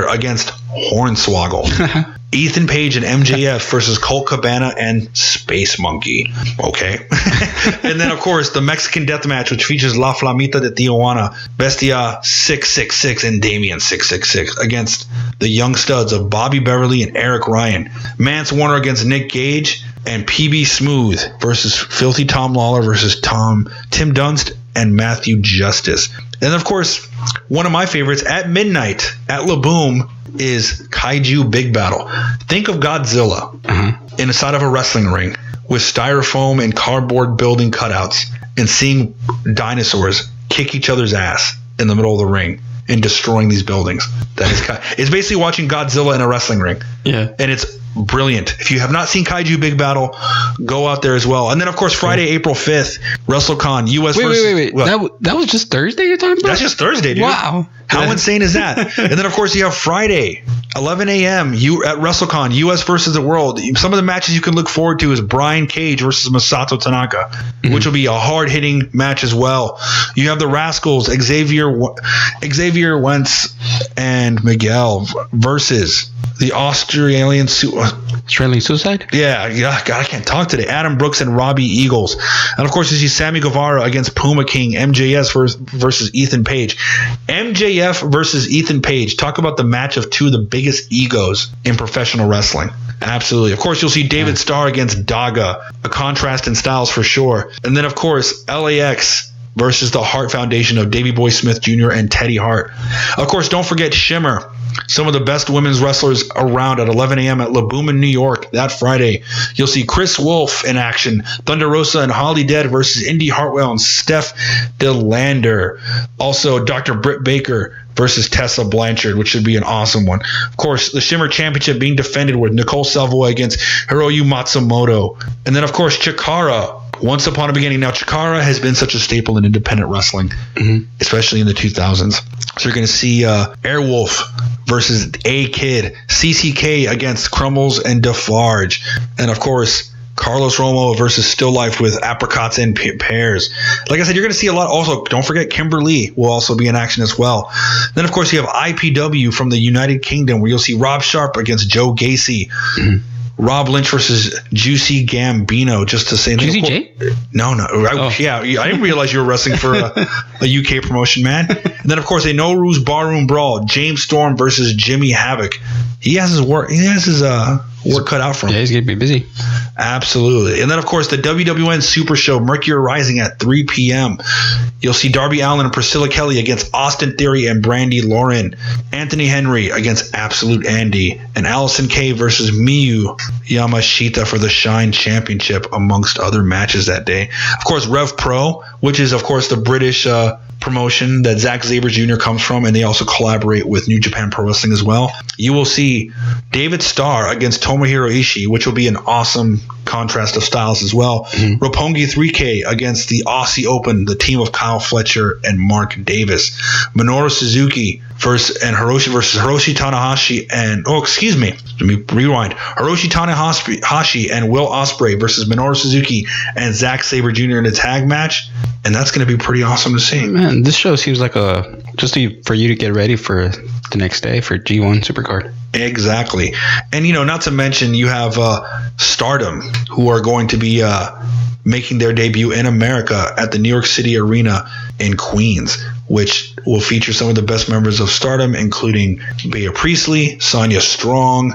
against Hornswoggle. Ethan Page and MJF versus Colt Cabana and Space Monkey. Okay. And then, of course, the Mexican Death Match, which features La Flamita de Tijuana, Bestia 666, and Damien 666 against the young studs of Bobby Beverly and Eric Ryan. Mance Warner against Nick Gage and PB Smooth versus Filthy Tom Lawler versus Tim Dunst and Matthew Justice. And of course, one of my favorites at midnight at La Boom is Kaiju Big Battle. Think of Godzilla inside of a wrestling ring with styrofoam and cardboard building cutouts and seeing dinosaurs kick each other's ass in the middle of the ring and destroying these buildings. It's basically watching Godzilla in a wrestling ring. Yeah. And it's brilliant. If you have not seen Kaiju Big Battle, go out there as well. And then, of course, Friday, April 5th, WrestleCon US Wait. That was just Thursday you're talking about? That's just Thursday, dude. Wow. How insane is that? And then, of course, you have Friday, 11 a.m. at WrestleCon, US versus the World. Some of the matches you can look forward to is Brian Cage versus Masato Tanaka, which will be a hard-hitting match as well. You have the Rascals, Xavier Wentz and Miguel versus the Australian Suicide? Yeah, God, I can't talk today. Adam Brooks and Robbie Eagles. And of course, you see Sammy Guevara against Puma King, MJF versus Ethan Page. MJF versus Ethan Page. Talk about the match of two of the biggest egos in professional wrestling. Absolutely. Of course, you'll see David Starr against Daga. A contrast in styles for sure. And then, of course, LAX versus the Hart Foundation of Davey Boy Smith Jr. and Teddy Hart. Of course, don't forget Shimmer. Some of the best women's wrestlers around at 11 a.m. at La Boom in New York that Friday. You'll see Chris Wolf in action, Thunder Rosa and Holly Dead versus Indy Hartwell and Steph DeLander. Also, Dr. Britt Baker versus Tessa Blanchard, which should be an awesome one. Of course, the Shimmer Championship being defended with Nicole Savoy against Hiroyu Matsumoto. And then, of course, Chikara. Once upon a beginning. Now, Chikara has been such a staple in independent wrestling, especially in the 2000s. So you're going to see Airwolf versus A-Kid, CCK against Crumbles and Defarge. And, of course, Carlos Romo versus Still Life with Apricots and Pears. Like I said, you're going to see a lot. Also, don't forget Kimberly will also be in action as well. Then, of course, you have IPW from the United Kingdom, where you'll see Rob Sharp against Joe Gacy. Rob Lynch versus Juicy Gambino, just to say. Juicy J? No. Yeah, I didn't realize you were wrestling for a UK promotion, man. And then, of course, a No Rules Barroom Brawl. James Storm versus Jimmy Havoc. He has his work cut out for him. Yeah, he's going to be busy. Absolutely. And then, of course, the WWN Super Show, Mercury Rising at 3 p.m. You'll see Darby Allin and Priscilla Kelly against Austin Theory and Brandy Lauren. Anthony Henry against Absolute Andy. And Allison Kay versus Miyu Yamashita for the Shine Championship, amongst other matches that day. Of course, Rev Pro, which is, of course, the British promotion that Zack Sabre Jr. comes from, and they also collaborate with New Japan Pro Wrestling as well. You will see David Starr against Tomohiro Ishii, which will be an awesome contrast of styles as well. Roppongi 3K against the Aussie Open, the team of Kyle Fletcher and Mark Davis. Minoru Suzuki versus Hiroshi Tanahashi and let me rewind. Hiroshi Tanahashi and Will Ospreay versus Minoru Suzuki and Zack Sabre Jr. in a tag match, and that's going to be pretty awesome to see. Man, this show seems like for you to get ready for the next day for G1 Supercard. Exactly. And, not to mention you have Stardom, who are going to be making their debut in America at the New York City Arena in Queens, which will feature some of the best members of Stardom, including Bea Priestley, Sonya Strong,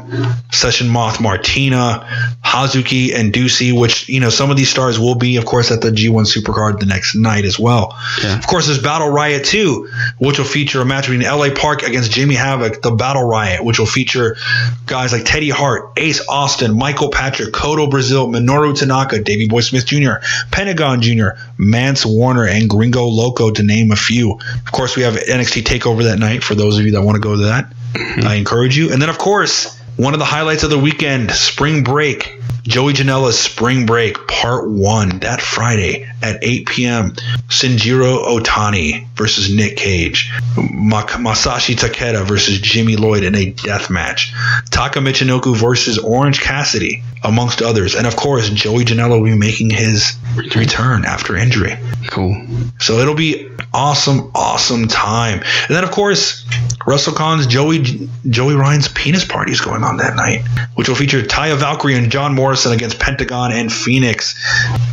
Session Moth Martina, Hazuki, and Ducey, which, some of these stars will be, of course, at the G1 Supercard the next night as well. Yeah. Of course, there's Battle Riot 2, which will feature a match between LA Park against Jimmy Havoc, the Battle Riot, which will feature guys like Teddy Hart, Ace Austin, Michael Patrick, Kodo Brazil, Minoru Tanaka, Davey Boy Smith Jr., Pentagon Jr., Mance Warner, and Gringo Loco, to name a few. Of course, we have NXT TakeOver that night for those of you that want to go to that. I encourage you. And then, of course, one of the highlights of the weekend, Spring Break. Joey Janela's Spring Break Part 1 that Friday at 8 p.m. Shinjiro Otani versus Nick Cage. Masashi Takeda versus Jimmy Lloyd in a death match. Taka Michinoku versus Orange Cassidy, amongst others. And, of course, Joey Janela will be making his return after injury. Cool. So it'll be awesome time. And then, of course, WrestleCon's Joey Ryan's penis party is going on that night, which will feature Taya Valkyrie and John Morrison Morrison against Pentagon and Phoenix.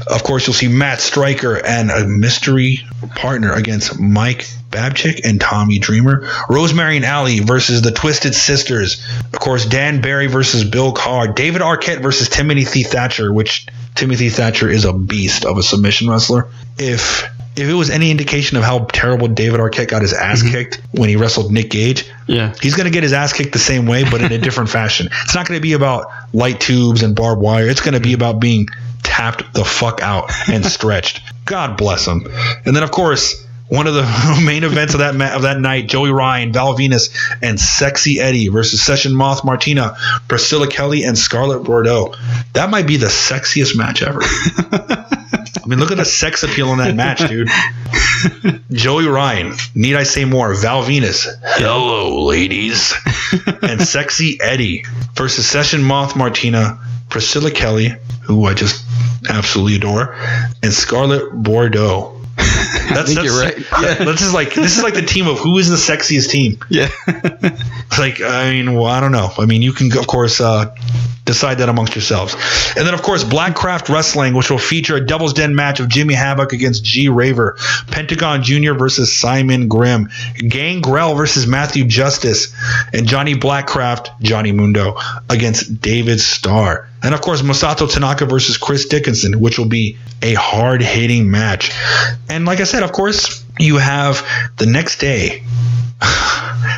Of course, you'll see Matt Stryker and a mystery partner against Mike Babchick and Tommy Dreamer. Rosemary and Alley versus the Twisted Sisters. Of course, Dan Barry versus Bill Carr. David Arquette versus Timothy Thatcher, which Timothy Thatcher is a beast of a submission wrestler. If it was any indication of how terrible David Arquette got his ass kicked when he wrestled Nick Gage, he's going to get his ass kicked the same way, but in a different fashion. It's not going to be about light tubes and barbed wire. It's going to be about being tapped the fuck out and stretched. God bless him. And then, of course, one of the main events of that night, Joey Ryan, Val Venus, and Sexy Eddie versus Session Moth Martina, Priscilla Kelly, and Scarlett Bordeaux. That might be the sexiest match ever. I mean, look at the sex appeal in that match, dude. Joey Ryan, need I say more? Val Venus, hello, ladies. And Sexy Eddie versus Session Moth Martina, Priscilla Kelly, who I just absolutely adore, and Scarlett Bordeaux. That's you're right. This is like the team of who is the sexiest team. Yeah. Like, I mean, well, I don't know. I mean, you can, of course, decide that amongst yourselves. And then, of course, Blackcraft Wrestling, which will feature a Devil's Den match of Jimmy Havoc against G Raver, Pentagon Jr. versus Simon Grimm, Gangrel versus Matthew Justice, and Johnny Blackcraft, Johnny Mundo, against David Starr. And, of course, Masato Tanaka versus Chris Dickinson, which will be a hard-hitting match. And like I said, of course, you have the next day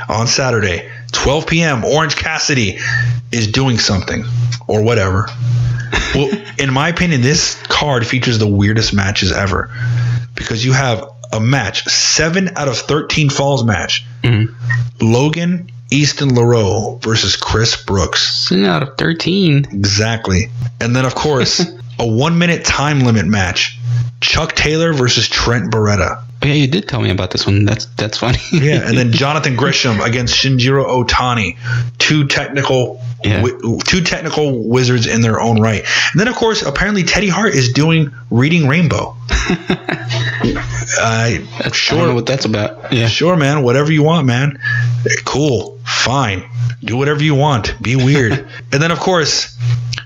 on Saturday, 12 p.m., Orange Cassidy is doing something or whatever. Well, in my opinion, this card features the weirdest matches ever because you have a match, 7 out of 13 falls match. Logan Easton LaRoe versus Chris Brooks. 7 out of 13. Exactly. And then, of course, a 1-minute time limit match. Chuck Taylor versus Trent Beretta. Oh, yeah, you did tell me about this one. That's funny. Yeah, and then Jonathan Grisham against Shinjiro Otani. Two technical wizards in their own right. And then, of course, apparently Teddy Hart is doing Reading Rainbow. I don't know what that's about. Yeah. Sure, man. Whatever you want, man. Cool. Fine. Do whatever you want. Be weird. And then, of course,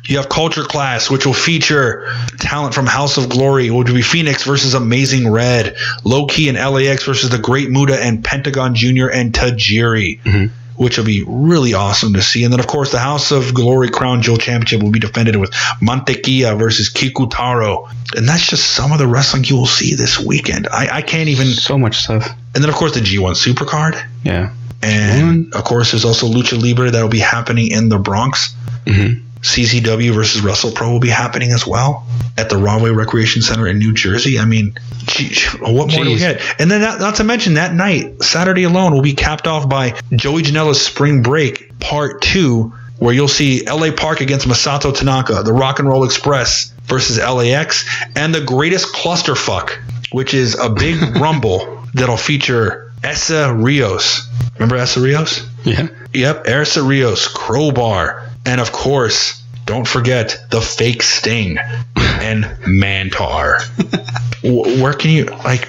you have Culture Class, which will feature talent from House of Glory, which will be Phoenix versus Amazing Red, Low Key and LAX versus The Great Muta and Pentagon Jr. and Tajiri, which will be really awesome to see. And then, of course, the House of Glory Crown Jewel Championship will be defended with Mantequilla versus Kikutaro. And that's just some of the wrestling you will see this weekend. I can't even... So much stuff. And then, of course, the G1 Supercard. Yeah. And, of course, there's also Lucha Libre that will be happening in the Bronx. CCW versus WrestlePro will be happening as well at the Rahway Recreation Center in New Jersey. I mean, what more do we get? And then not to mention that night, Saturday alone, will be capped off by Joey Janela's Spring Break Part 2, where you'll see LA Park against Masato Tanaka, the Rock and Roll Express versus LAX, and the Greatest Clusterfuck, which is a big rumble that'll feature Essa Rios. Remember Essa Rios? Yeah. Yep, Essa Rios, Crowbar, and of course, don't forget the Fake Sting and Mantar. Where can you I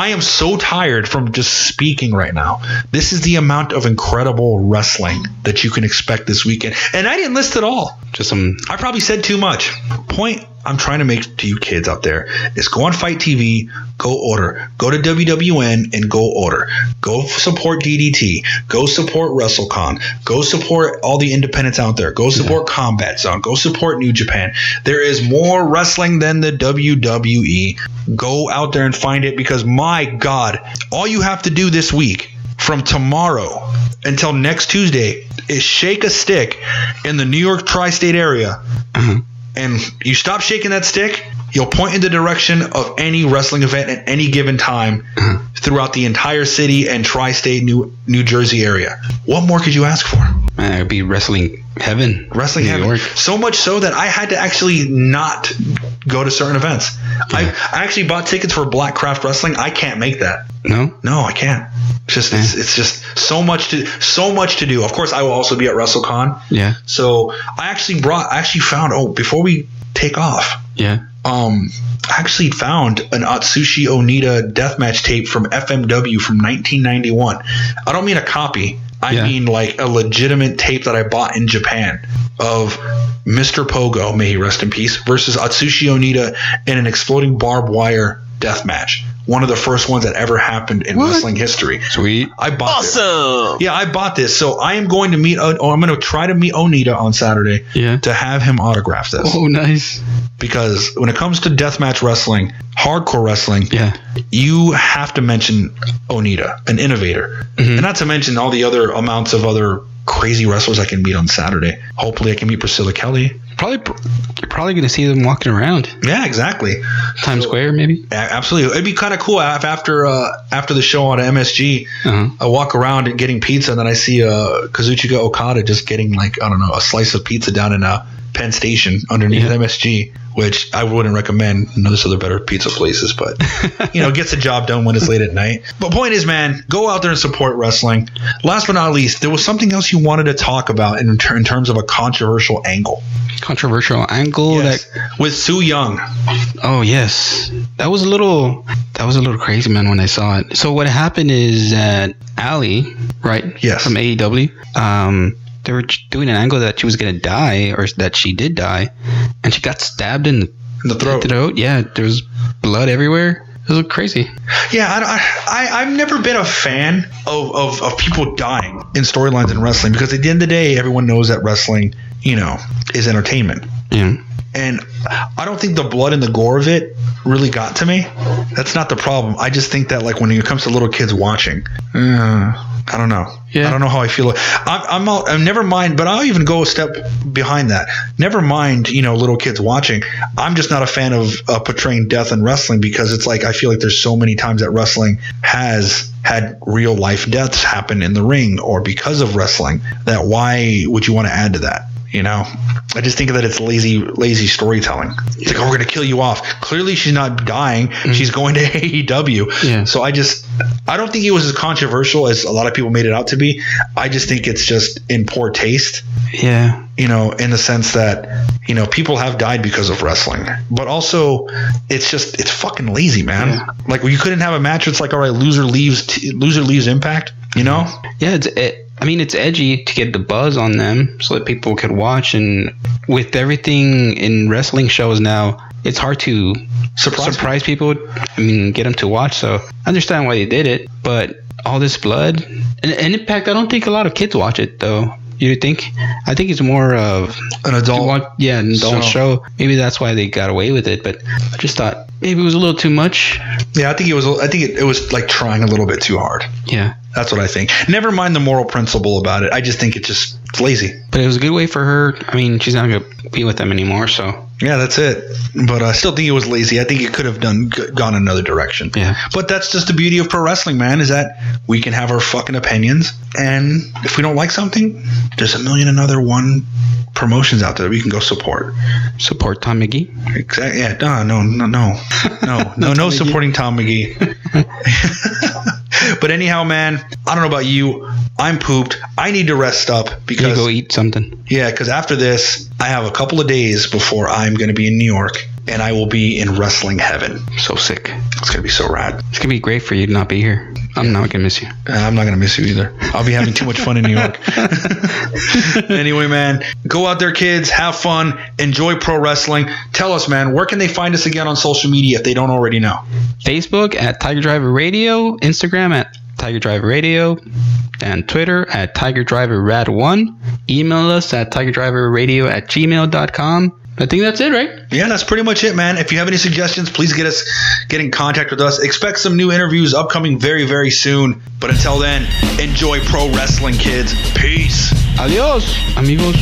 am so tired from just speaking right now. This is the amount of incredible wrestling that you can expect this weekend, and I didn't list it all. I probably said too much. Point I'm trying to make to you kids out there is go on Fight TV, go order. Go to WWN and go order. Go support DDT. Go support WrestleCon. Go support all the independents out there. Go support Combat Zone. Go support New Japan. There is more wrestling than the WWE. Go out there and find it because, my God, all you have to do this week from tomorrow until next Tuesday is shake a stick in the New York tri-state area. And you stop shaking that stick, you'll point in the direction of any wrestling event at any given time throughout the entire city and tri-state New Jersey area. What more could you ask for? Man, it would be wrestling heaven. Wrestling heaven. York. So much so that I had to actually not go to certain events. Yeah. I actually bought tickets for Blackcraft Wrestling. I can't make that. No, I can't. It's just so much to do. Of course, I will also be at WrestleCon. Yeah. So I actually found before we take off. Yeah. I actually found an Atsushi Onita deathmatch tape from FMW from 1991. I don't mean a copy. I mean like a legitimate tape that I bought in Japan of Mr. Pogo, may he rest in peace, versus Atsushi Onita in an exploding barbed wire death match. One of the first ones that ever happened in wrestling history. Sweet. I bought this. Yeah, I bought this. So I am going to meet, I'm going to try to meet Onita on Saturday to have him autograph this. Oh, nice. Because when it comes to deathmatch wrestling, hardcore wrestling, you have to mention Onita, an innovator. And not to mention all the other amounts of other crazy wrestlers I can meet on Saturday. Hopefully I can meet Priscilla Kelly. You're probably going to see them walking around. Yeah, exactly. Times Square, maybe? Yeah, absolutely. It'd be kind of cool after the show on MSG, I walk around and getting pizza, and then I see Kazuchika Okada just getting like, I don't know, a slice of pizza down in Penn Station underneath MSG, which I wouldn't recommend. There's other better pizza places, but gets the job done when it's late at night. But point is, man, go out there and support wrestling. Last but not least, there was something else you wanted to talk about in terms of a controversial angle. Yes. With Su Yung. Oh yes, that was a little crazy, man, when I saw it. So what happened is that Ali, right? Yes. From AEW, they were doing an angle that she was gonna die, or that she did die, and she got stabbed in the throat. Yeah, there was blood everywhere. It was crazy. Yeah, I've never been a fan of people dying in storylines in wrestling, because at the end of the day, everyone knows that wrestling, is entertainment. Yeah. And I don't think the blood and the gore of it really got to me. That's not the problem. I just think that, like, when it comes to little kids watching, I don't know. Yeah. I don't know how I feel. I'm never mind, but I'll even go a step behind that. Never mind, little kids watching. I'm just not a fan of portraying death in wrestling, because it's like, I feel like there's so many times that wrestling has had real life deaths happen in the ring or because of wrestling, that why would you want to add to that? I just think that it's lazy storytelling. It's like, we're going to kill you off. Clearly she's not dying. She's going to AEW. Yeah. So I don't think it was as controversial as a lot of people made it out to be. I just think it's just in poor taste. Yeah. In the sense that, people have died because of wrestling, but also it's fucking lazy, man. Yeah. Like, you couldn't have a match. It's like, all right, loser leaves Impact, Yeah. It's edgy to get the buzz on them so that people could watch. And with everything in wrestling shows now, it's hard to surprise people. Get them to watch. So I understand why they did it. But all this blood and Impact, I don't think a lot of kids watch it, though. You think? I think it's more of an adult. An adult show. Maybe that's why they got away with it. But I just thought maybe it was a little too much. Yeah, I think it was like trying a little bit too hard. Yeah. That's what I think. Never mind the moral principle about it. I just think it's lazy. But it was a good way for her. She's not going to be with them anymore, so. Yeah, that's it. But I still think it was lazy. I think it could have gone another direction. Yeah. But that's just the beauty of pro wrestling, man, is that we can have our fucking opinions. And if we don't like something, there's a million and other one promotions out there we can go support. Support Tom McGee? Exactly. Yeah. No supporting Tom McGee. But anyhow, man, I don't know about you. I'm pooped. I need to rest up because you go eat something. Yeah, because after this, I have a couple of days before I'm going to be in New York, and I will be in wrestling heaven. So sick. It's going to be so rad. It's going to be great for you to not be here. I'm not going to miss you. I'm not going to miss you either. I'll be having too much fun in New York. Anyway, man, go out there, kids. Have fun. Enjoy pro wrestling. Tell us, man, where can they find us again on social media if they don't already know? Facebook at Tiger Driver Radio, Instagram at Tiger Driver Radio, and Twitter at Tiger Driver Rad1. Email us at tigerdriverradio@gmail.com. I think that's it, right? Yeah, that's pretty much it, man. If you have any suggestions, please get in contact with us. Expect some new interviews upcoming very, very soon. But until then, enjoy pro wrestling, kids. Peace. Adios, amigos.